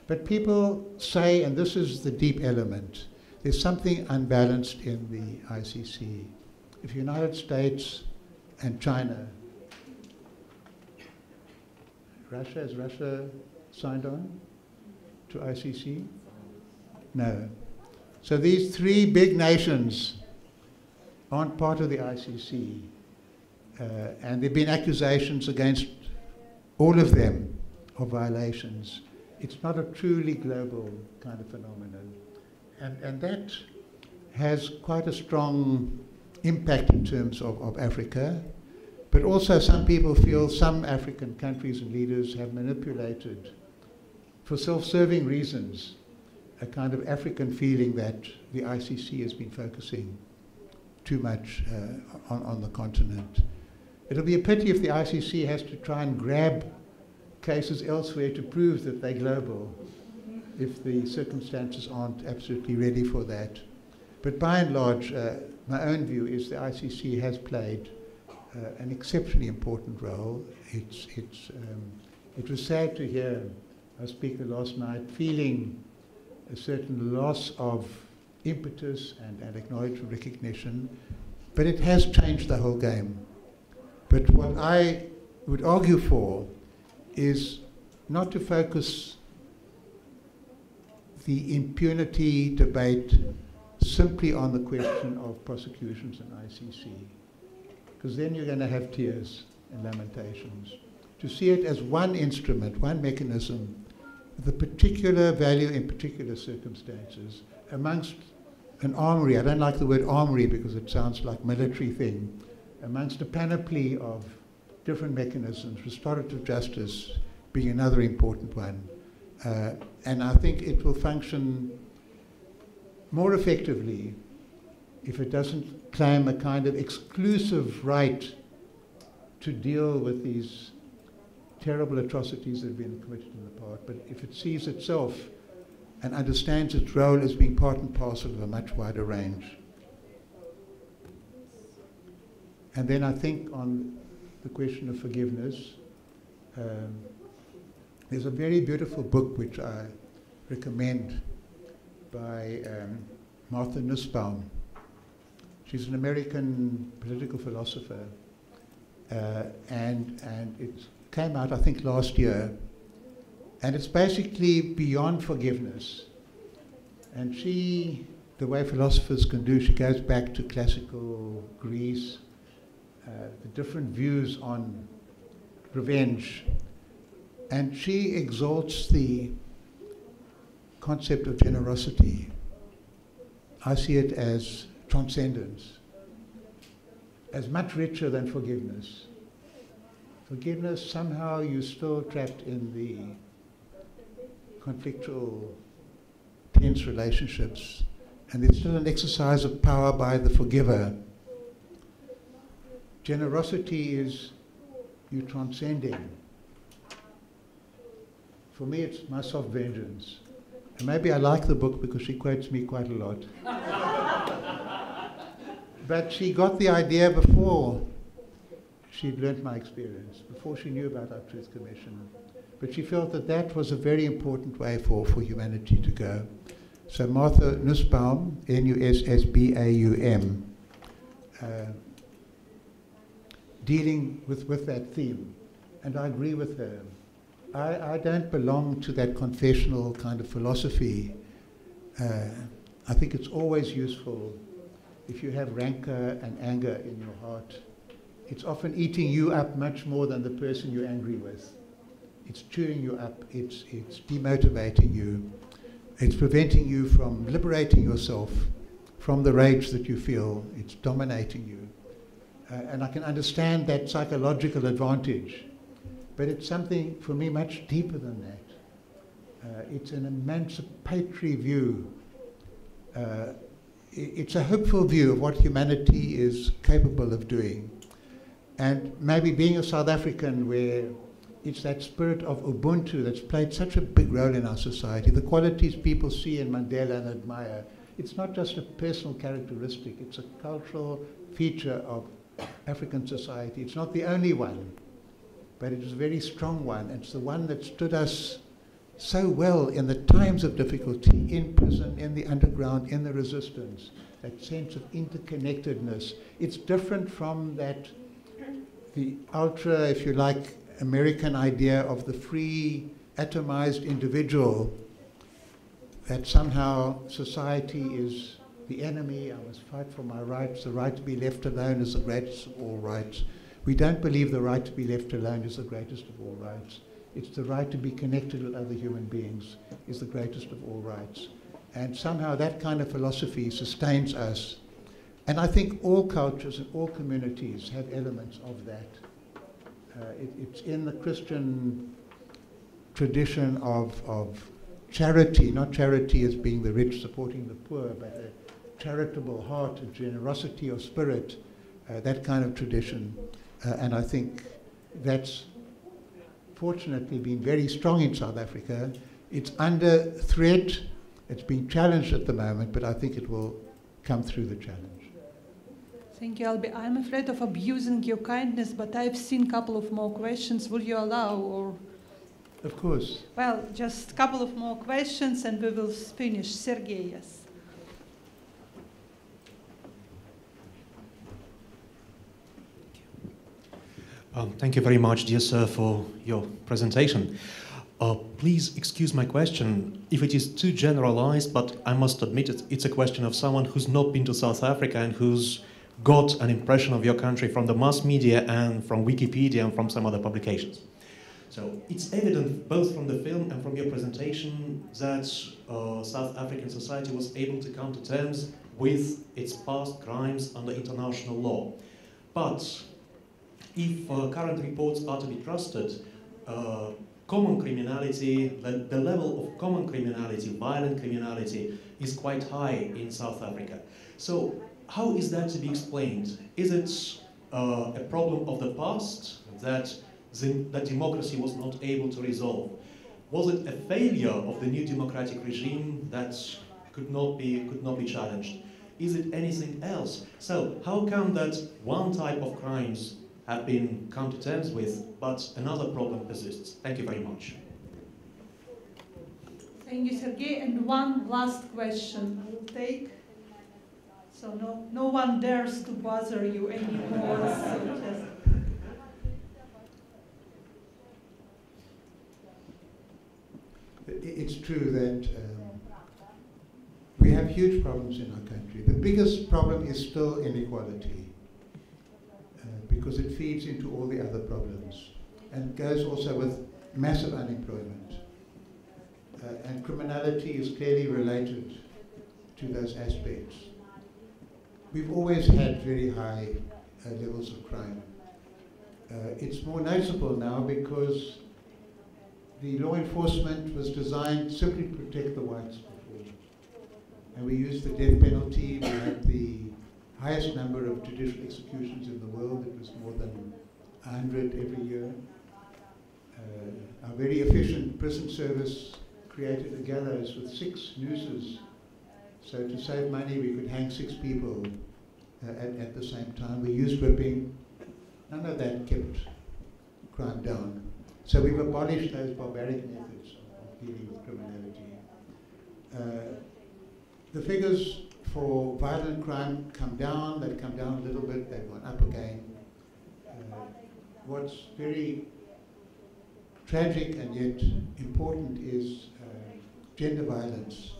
But people say, and this is the deep element, there's something unbalanced in the ICC. If the United States and China, has Russia signed on to ICC? No. So these three big nations aren't part of the ICC. And there have been accusations against all of them of violations. It's not a truly global kind of phenomenon. And that has quite a strong impact in terms of Africa. But also some people feel some African countries and leaders have manipulated, for self-serving reasons, a kind of African feeling that the ICC has been focusing too much on the continent. It'll be a pity if the ICC has to try and grab cases elsewhere to prove that they're global, if the circumstances aren't absolutely ready for that. But by and large, my own view is the ICC has played an exceptionally important role. It was sad to hear our speaker last night feeling a certain loss of impetus and acknowledgement, recognition, but it has changed the whole game. But what I would argue for is not to focus the impunity debate simply on the question of prosecutions and ICC, because then you're going to have tears and lamentations. To see it as one instrument, one mechanism, with a particular value in particular circumstances, amongst an armory, I don't like the word armory because it sounds like a military thing, amongst a panoply of different mechanisms, restorative justice being another important one. And I think it will function more effectively if it doesn't claim a kind of exclusive right to deal with these terrible atrocities that have been committed in the past, but if it sees itself and understands its role as being part and parcel of a much wider range. And then I think on the question of forgiveness, there's a very beautiful book which I recommend by Martha Nussbaum. She's an American political philosopher, and it came out, I think, last year, and it's basically beyond forgiveness. And she the way philosophers can do. She goes back to classical Greece, the different views on revenge, and she exalts the concept of generosity. I see it as transcendence, as much richer than forgiveness. Forgiveness, somehow you're still trapped in the conflictual, tense relationships, and there's still an exercise of power by the forgiver. Generosity is you transcending. For me, it's my soft vengeance. And maybe I like the book because she quotes me quite a lot. But she got the idea before she'd learnt my experience, before she knew about our Truth Commission. But she felt that that was a very important way for humanity to go. So Martha Nussbaum, Nussbaum, dealing with that theme. And I agree with her. I don't belong to that confessional kind of philosophy. I think it's always useful if you have rancor and anger in your heart. It's often eating you up much more than the person you're angry with. It's chewing you up, it's demotivating you. It's preventing you from liberating yourself from the rage that you feel. It's dominating you. And I can understand that psychological advantage. But it's something, for me, much deeper than that. It's an emancipatory view. It's a hopeful view of what humanity is capable of doing. And maybe being a South African, where it's that spirit of Ubuntu that's played such a big role in our society, the qualities people see in Mandela and admire, it's not just a personal characteristic, it's a cultural feature of African society. It's not the only one, but it is a very strong one. It's the one that stood us so well in the times of difficulty, in prison, in the underground, in the resistance, that sense of interconnectedness. It's different from that, the ultra, if you like, American idea of the free, atomized individual, that somehow society is the enemy, I must fight for my rights, the right to be left alone is the greatest of all rights. We don't believe the right to be left alone is the greatest of all rights. It's the right to be connected with other human beings is the greatest of all rights. And somehow that kind of philosophy sustains us. And I think all cultures and all communities have elements of that. It's in the Christian tradition of charity, not charity as being the rich supporting the poor, but a charitable heart, a generosity of spirit, that kind of tradition. And I think that's fortunately been very strong in South Africa. It's under threat, it's being challenged at the moment, but I think it will come through the challenge. Thank you, Albie. I'm afraid of abusing your kindness, but I've seen a couple of more questions. Will you allow, or? Of course. Well, just a couple of more questions and we will finish. Sergey, yes. Thank you very much, dear sir, for your presentation. Please excuse my question if it is too generalized, but I must admit it's a question of someone who's not been to South Africa and who's got an impression of your country from the mass media and from Wikipedia and from some other publications. So it's evident both from the film and from your presentation that South African society was able to come to terms with its past crimes under international law. But if current reports are to be trusted, common criminality, the level of common criminality, violent criminality, is quite high in South Africa. So how is that to be explained? Is it a problem of the past that democracy was not able to resolve? Was it a failure of the new democratic regime that could not be challenged? Is it anything else? So how come that one type of crimes have been come to terms with, but another problem persists? Thank you very much. Thank you, Sergey. And one last question I will take. So no one dares to bother you anymore. So just it's true that we have huge problems in our country. The biggest problem is still inequality, because it feeds into all the other problems, and goes also with massive unemployment. And criminality is clearly related to those aspects. We've always had very high levels of crime. It's more noticeable now because the law enforcement was designed simply to protect the whites before. And we used the death penalty. We had the highest number of judicial executions in the world. It was more than 100 every year. Our very efficient prison service created a gallows with 6 nooses. So to save money, we could hang 6 people at the same time. We used whipping. None of that kept crime down. So we've abolished those barbaric methods of dealing with criminality. The figures for violent crime come down. They've come down a little bit. They've gone up again. What's very tragic and yet important is gender violence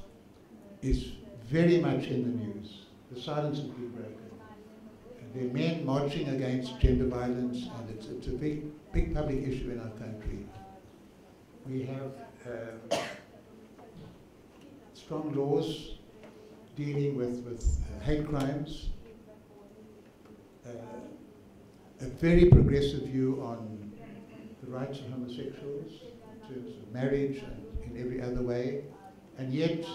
is very much in the news. The silence has been broken. There are men marching against gender violence, and it's a big public issue in our country. We have strong laws dealing with hate crimes, a very progressive view on the rights of homosexuals in terms of marriage and in every other way, and yet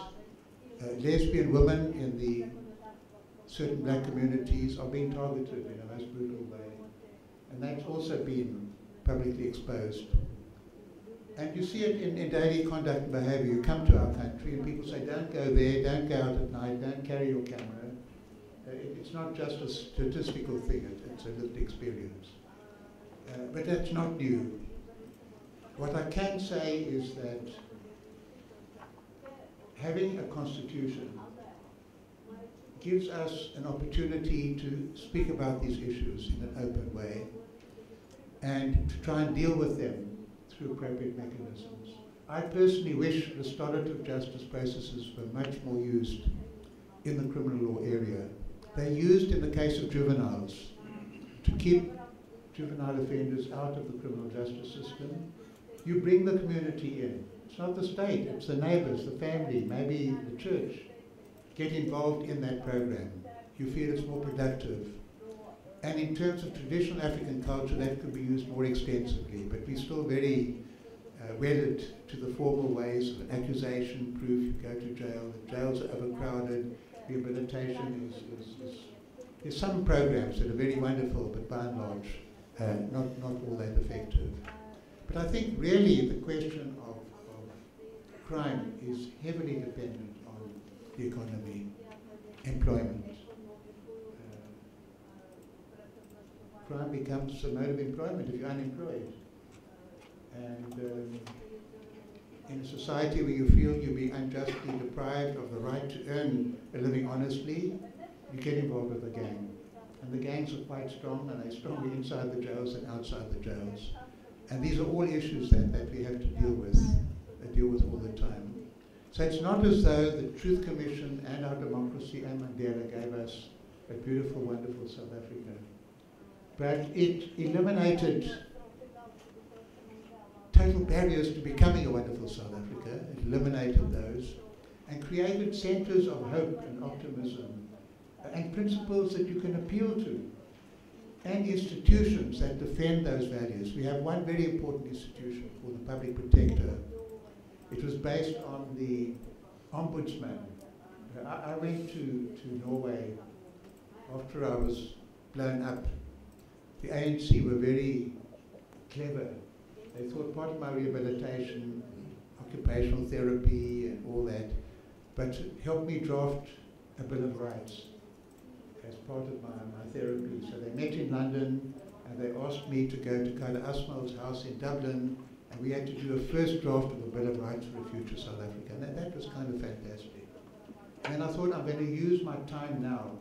lesbian women in the certain black communities are being targeted in a most brutal way, and that's also been publicly exposed. And you see it in daily conduct and behavior. You come to our country and people say, don't go there, don't go out at night, don't carry your camera. It's not just a statistical thing, it's a lived experience. But that's not new. What I can say is that having a constitution gives us an opportunity to speak about these issues in an open way and to try and deal with them through appropriate mechanisms. I personally wish restorative justice processes were much more used in the criminal law area. They're used in the case of juveniles to keep juvenile offenders out of the criminal justice system. You bring the community in. It's not the state, it's the neighbors, the family, maybe the church. Get involved in that program. You feel it's more productive. And in terms of traditional African culture, that could be used more extensively, but we're still very wedded to the formal ways of an accusation, proof, you go to jail, the jails are overcrowded, rehabilitation is there's some programs that are very wonderful, but by and large, not all that effective. But I think really the question of crime is heavily dependent on the economy, employment. Crime becomes a mode of employment if you're unemployed. And in a society where you feel you're being unjustly deprived of the right to earn a living honestly, you get involved with the gang. And the gangs are quite strong, and they're stronger inside the jails and outside the jails. And these are all issues that we have to deal with all the time. So it's not as though the Truth Commission and our democracy and Mandela gave us a beautiful, wonderful South Africa. But it eliminated total barriers to becoming a wonderful South Africa. It eliminated those and created centres of hope and optimism and principles that you can appeal to and institutions that defend those values. We have one very important institution called the Public Protector. It was based on the Ombudsman. I went to Norway after I was blown up. The ANC were very clever. They thought part of my rehabilitation, occupational therapy and all that, but helped me draft a Bill of Rights as part of my therapy. So they met in London and they asked me to go to Kader Asmal's house in Dublin, and we had to do a first draft of a Bill of Rights for a future South Africa, and that was kind of fantastic. And I thought, I'm going to use my time now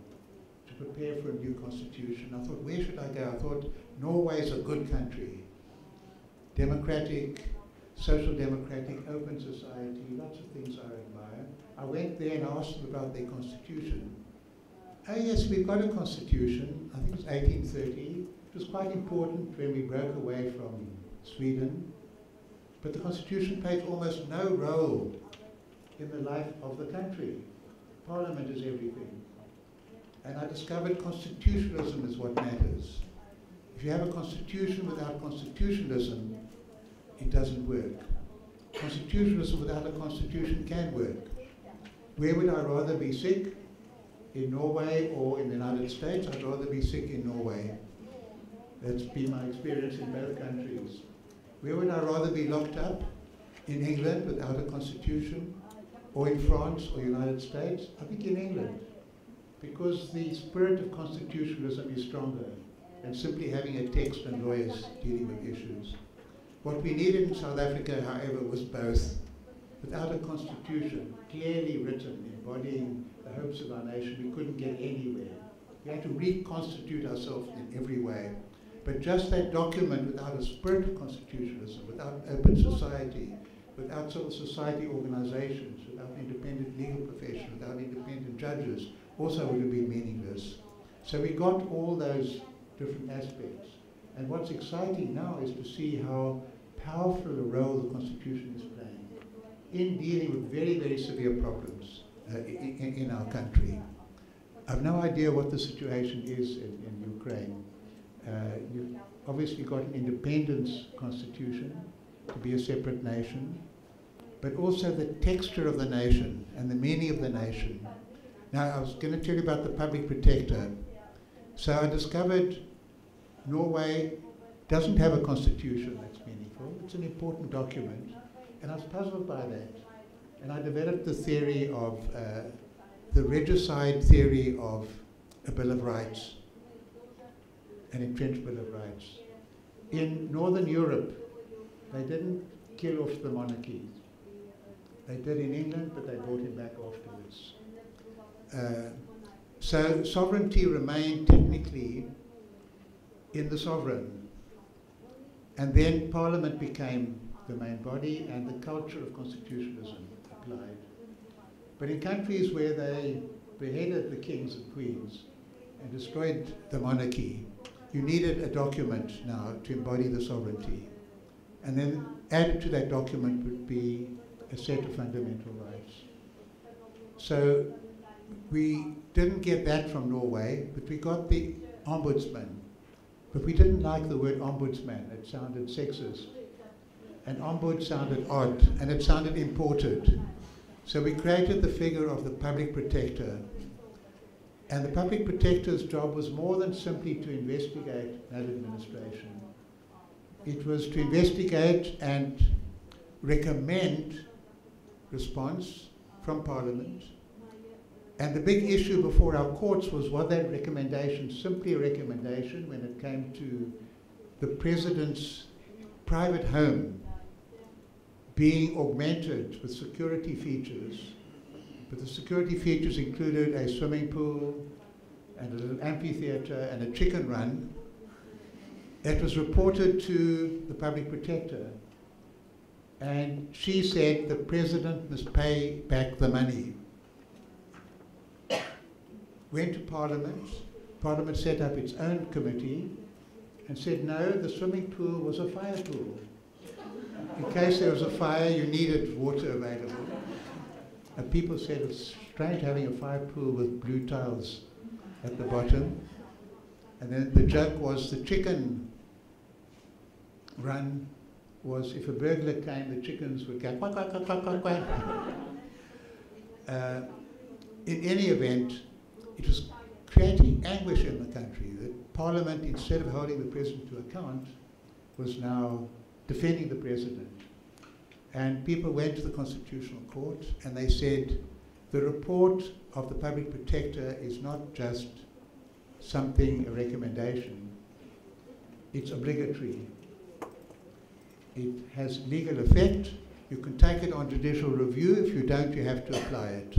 to prepare for a new constitution. I thought, where should I go? I thought, Norway's a good country. Democratic, social democratic, open society, lots of things I admire. I went there and asked them about their constitution. Oh yes, we've got a constitution, I think it's 1830. It was quite important when we broke away from Sweden, but the constitution plays almost no role in the life of the country. Parliament is everything. And I discovered constitutionalism is what matters. If you have a constitution without constitutionalism, it doesn't work. Constitutionalism without a constitution can work. Where would I rather be sick? In Norway or in the United States? I'd rather be sick in Norway. That's been my experience in both countries. Where would I rather be locked up? In England without a constitution? Or in France or United States? I think in England. Because the spirit of constitutionalism is stronger than simply having a text and lawyers dealing with issues. What we needed in South Africa, however, was both. Without a constitution clearly written, embodying the hopes of our nation, we couldn't get anywhere. We had to reconstitute ourselves in every way. But just that document without a spirit of constitutionalism, without an open society, without civil society organizations, without an independent legal profession, without independent judges, also would have been meaningless. So we got all those different aspects. And what's exciting now is to see how powerful a role the Constitution is playing in dealing with very, very severe problems in our country. I've no idea what the situation is in Ukraine. You've obviously got an independence constitution to be a separate nation, but also the texture of the nation and the meaning of the nation. Now, I was going to tell you about the public protector. So I discovered Norway doesn't have a constitution that's meaningful. It's an important document. And I was puzzled by that. And I developed the theory of, the regicide theory of a Bill of Rights, an entrenched Bill of Rights. In Northern Europe, they didn't kill off the monarchy. They did in England, but they brought him back afterwards. So sovereignty remained technically in the sovereign. And then Parliament became the main body and the culture of constitutionalism applied. But in countries where they beheaded the kings and queens and destroyed the monarchy, you needed a document now to embody the sovereignty. And then added to that document would be a set of fundamental rights. So we didn't get that from Norway, but we got the ombudsman. But we didn't like the word ombudsman. It sounded sexist. And ombud sounded odd, and it sounded imported. So we created the figure of the public protector. And the public protector's job was more than simply to investigate maladministration. It was to investigate and recommend response from Parliament. And the big issue before our courts was that recommendation simply a recommendation when it came to the President's private home being augmented with security features, but the security features included a swimming pool and a little amphitheater and a chicken run. That was reported to the public protector, and she said the President must pay back the money. Went to Parliament. Parliament set up its own committee and said, no, the swimming pool was a fire pool. In case there was a fire, you needed water available. And people said it's strange having a fire pool with blue tiles at the bottom. And then the joke was the chicken run was if a burglar came, the chickens would go quack, quack, quack, quack, quack, quack. In any event, it was creating anguish in the country that Parliament, instead of holding the President to account, was now defending the President. And people went to the Constitutional Court and they said, the report of the Public Protector is not just something, a recommendation, it's obligatory. It has legal effect. You can take it on judicial review. If you don't, you have to apply it.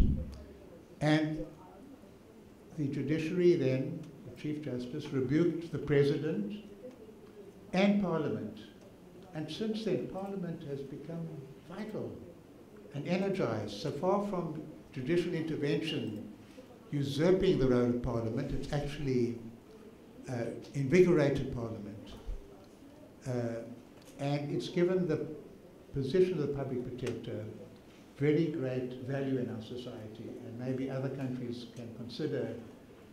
And the judiciary then, the Chief Justice, rebuked the President and Parliament And since then, Parliament has become vital and energized. So far from judicial intervention usurping the role of Parliament, it's actually invigorated Parliament. And it's given the position of the public protector very great value in our society, and maybe other countries can consider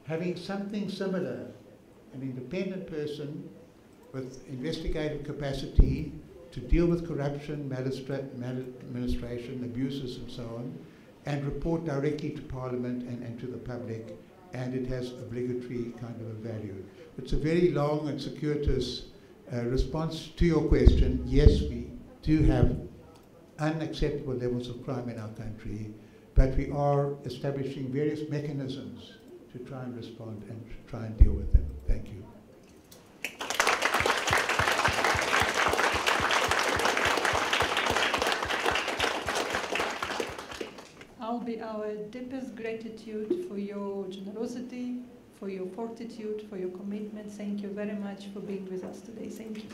having something similar, an independent person with investigative capacity to deal with corruption, maladministration, abuses and so on, and report directly to Parliament and to the public, and it has obligatory kind of a value. It's a very long and circuitous response to your question. Yes, we do have unacceptable levels of crime in our country, but we are establishing various mechanisms to try and respond and try and deal with them. Thank you. I'll be our deepest gratitude for your generosity, for your fortitude, for your commitment. Thank you very much for being with us today. Thank you.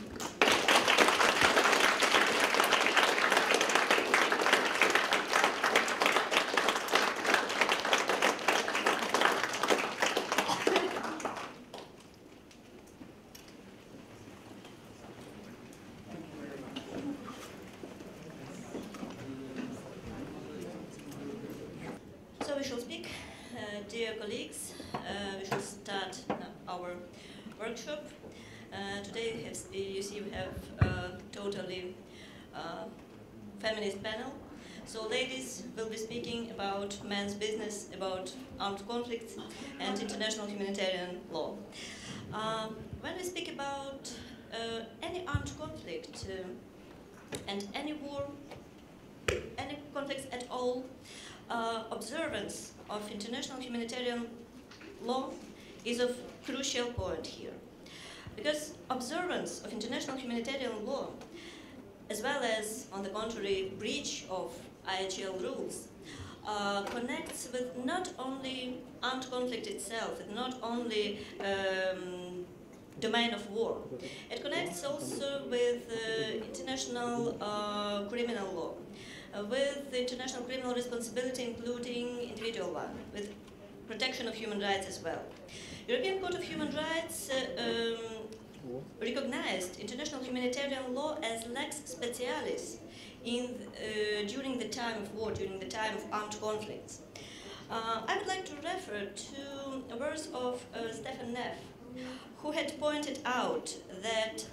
So we shall speak, dear colleagues. We shall start our workshop. Today, you see, we have a totally feminist panel. So ladies will be speaking about men's business, about armed conflicts and international humanitarian law. When we speak about any armed conflict and any war, any conflicts at all, observance of international humanitarian law is of crucial point here. Because observance of international humanitarian law, as well as, on the contrary, breach of IHL rules, connects with not only armed conflict itself, not only domain of war. It connects also with international criminal law, with the international criminal responsibility, including individual one, with protection of human rights as well. European Court of Human Rights recognized international humanitarian law as lex specialis during the time of war, during the time of armed conflicts. I would like to refer to a verse of Stefan Neff, who had pointed out that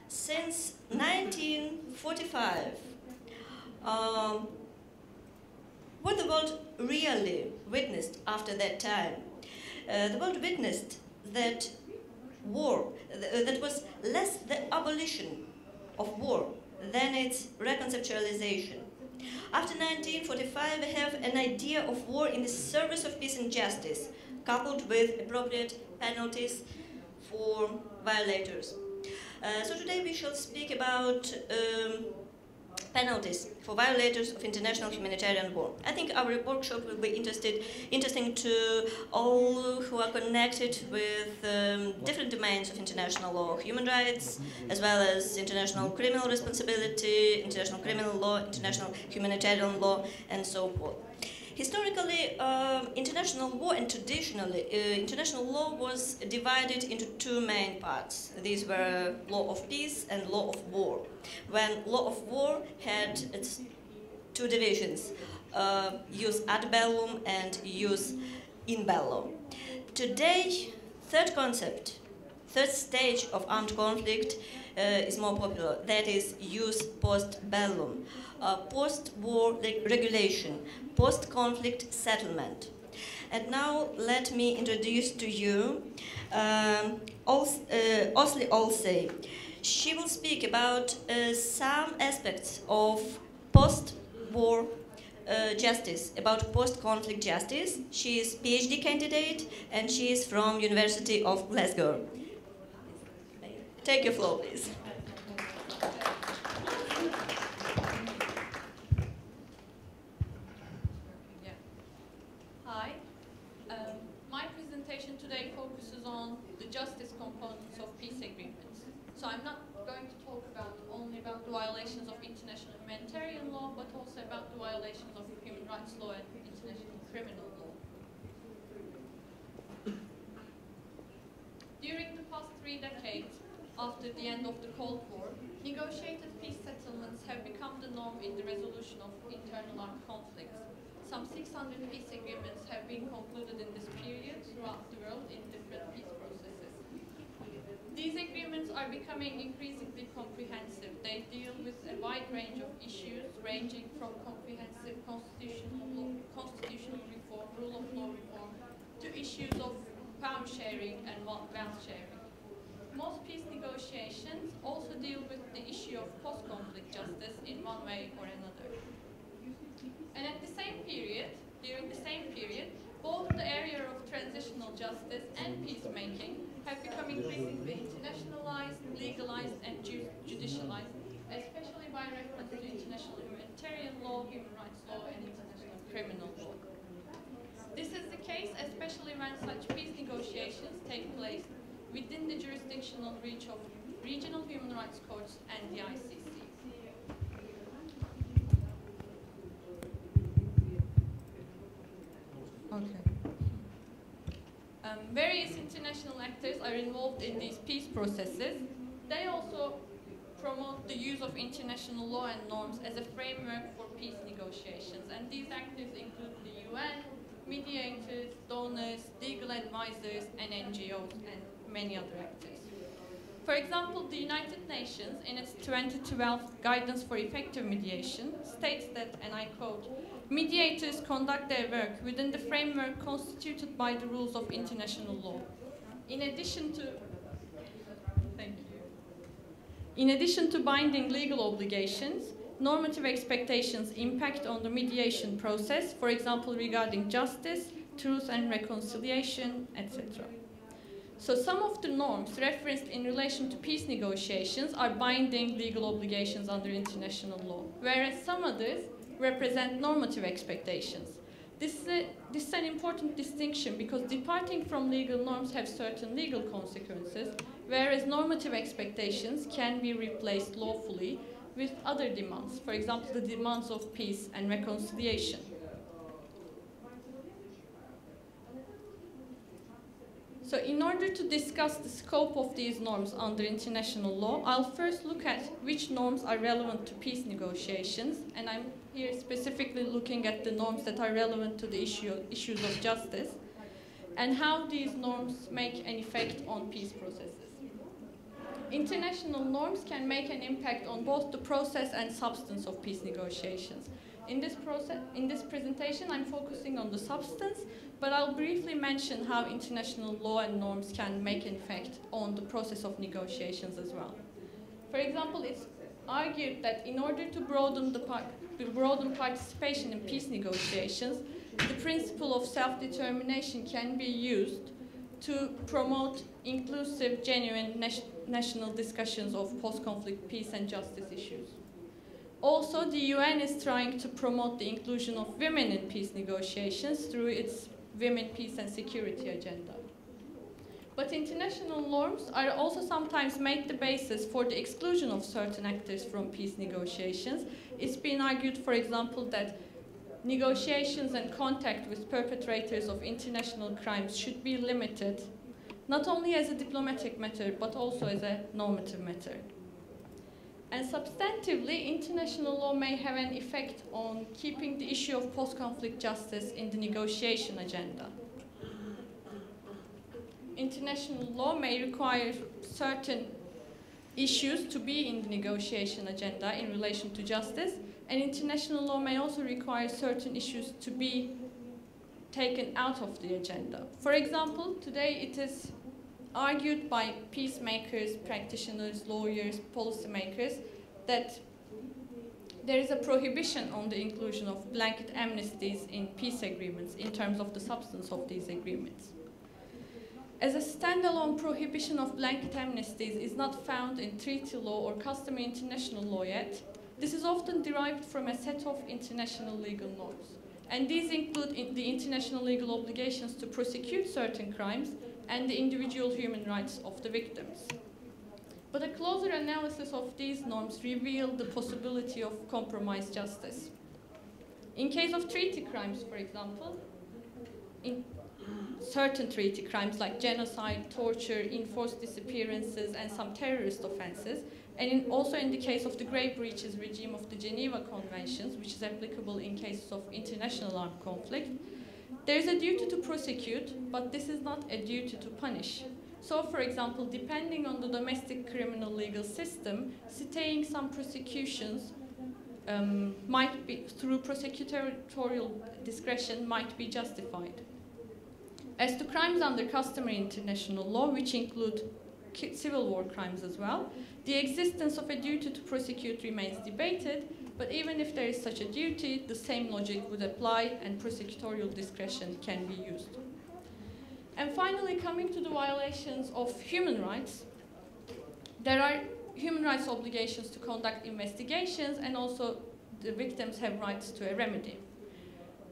since 1945, what the world really witnessed after that time, the world witnessed that war, that was less the abolition of war than its reconceptualization. After 1945, we have an idea of war in the service of peace and justice, coupled with appropriate penalties for violators. So today we shall speak about penalties for violators of international humanitarian law. I think our workshop will be interesting to all who are connected with different domains of international law, human rights, as well as international criminal responsibility, international criminal law, international humanitarian law, and so forth. Historically, international law and traditionally, international law was divided into two main parts. These were law of peace and law of war. When law of war had its two divisions, jus ad bellum and jus in bello. Today, third concept, third stage of armed conflict is more popular. That is jus post bellum, post-war regulation, post-conflict settlement. And now let me introduce to you Osli Olsey. She will speak about some aspects of post-war justice, about post-conflict justice. She is PhD candidate and she is from University of Glasgow. Take your floor, please. Hi. My presentation today focuses on the justice components of peace agreements. So I'm not going to talk violations of international humanitarian law, but also about the violations of human rights law and international criminal law. During the past 3 decades, after the end of the Cold War, negotiated peace settlements have become the norm in the resolution of internal armed conflicts. Some 600 peace agreements have been concluded in this period throughout the world in different peace processes. These agreements are becoming increasingly comprehensive. They deal with a wide range of issues, ranging from comprehensive constitutional reform, rule of law reform, to issues of power sharing and wealth sharing. Most peace negotiations also deal with the issue of post-conflict justice in one way or another. And at the same period, during the same period, both the area of transitional justice and peacemaking have become increasingly internationalized, legalized, and judicialized, especially by reference to international humanitarian law, human rights law, and international criminal law. This is the case especially when such peace negotiations take place within the jurisdictional reach of regional human rights courts and the ICC. Okay. Various international actors are involved in these peace processes. They also promote the use of international law and norms as a framework for peace negotiations. And these actors include the UN, mediators, donors, legal advisors, and NGOs, and many other actors. For example, the United Nations, in its 2012 Guidance for Effective Mediation, states that, and I quote, mediators conduct their work within the framework constituted by the rules of international law. In addition to binding legal obligations, normative expectations impact on the mediation process, for example, regarding justice, truth and reconciliation, etc. So some of the norms referenced in relation to peace negotiations are binding legal obligations under international law, whereas some others represent normative expectations. This is an important distinction because departing from legal norms have certain legal consequences, whereas normative expectations can be replaced lawfully with other demands, for example, the demands of peace and reconciliation. So in order to discuss the scope of these norms under international law, I'll first look at which norms are relevant to peace negotiations, and I'm here specifically looking at the norms that are relevant to the issues of justice, and how these norms make an effect on peace processes. International norms can make an impact on both the process and substance of peace negotiations. In this presentation, I'm focusing on the substance, but I'll briefly mention how international law and norms can make an effect on the process of negotiations as well. For example, it's argued that in order to broaden participation in peace negotiations, the principle of self-determination can be used to promote inclusive, genuine national discussions of post-conflict peace and justice issues. Also, the UN is trying to promote the inclusion of women in peace negotiations through its Women, Peace and Security agenda. But international norms are also sometimes made the basis for the exclusion of certain actors from peace negotiations. It's been argued, for example, that negotiations and contact with perpetrators of international crimes should be limited, not only as a diplomatic matter, but also as a normative matter. And substantively, international law may have an effect on keeping the issue of post-conflict justice in the negotiation agenda. International law may require certain issues to be in the negotiation agenda in relation to justice, and international law may also require certain issues to be taken out of the agenda. For example, today it is argued by peacemakers, practitioners, lawyers, policymakers that there is a prohibition on the inclusion of blanket amnesties in peace agreements in terms of the substance of these agreements. As a standalone prohibition of blanket amnesties is not found in treaty law or customary international law yet, this is often derived from a set of international legal norms. And these include the international legal obligations to prosecute certain crimes and the individual human rights of the victims. But a closer analysis of these norms revealed the possibility of compromise justice. In case of treaty crimes, for example, in certain treaty crimes like genocide, torture, enforced disappearances, and some terrorist offenses, and also in the case of the grave breaches regime of the Geneva Conventions, which is applicable in cases of international armed conflict, there is a duty to prosecute, but this is not a duty to punish. So, for example, depending on the domestic criminal legal system, staying some prosecutions might be, through prosecutorial discretion, might be justified. As to crimes under customary international law, which include civil war crimes as well, the existence of a duty to prosecute remains debated, but even if there is such a duty, the same logic would apply and prosecutorial discretion can be used. And finally, coming to the violations of human rights, there are human rights obligations to conduct investigations, and also the victims have rights to a remedy.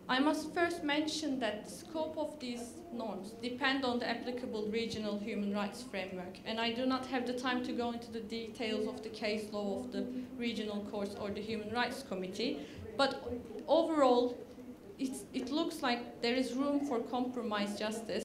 I must first mention that the scope of these norms depend on the applicable regional human rights framework, and I do not have the time to go into the details of the case law of the regional courts or the Human Rights Committee, but overall, it looks like there is room for compromise justice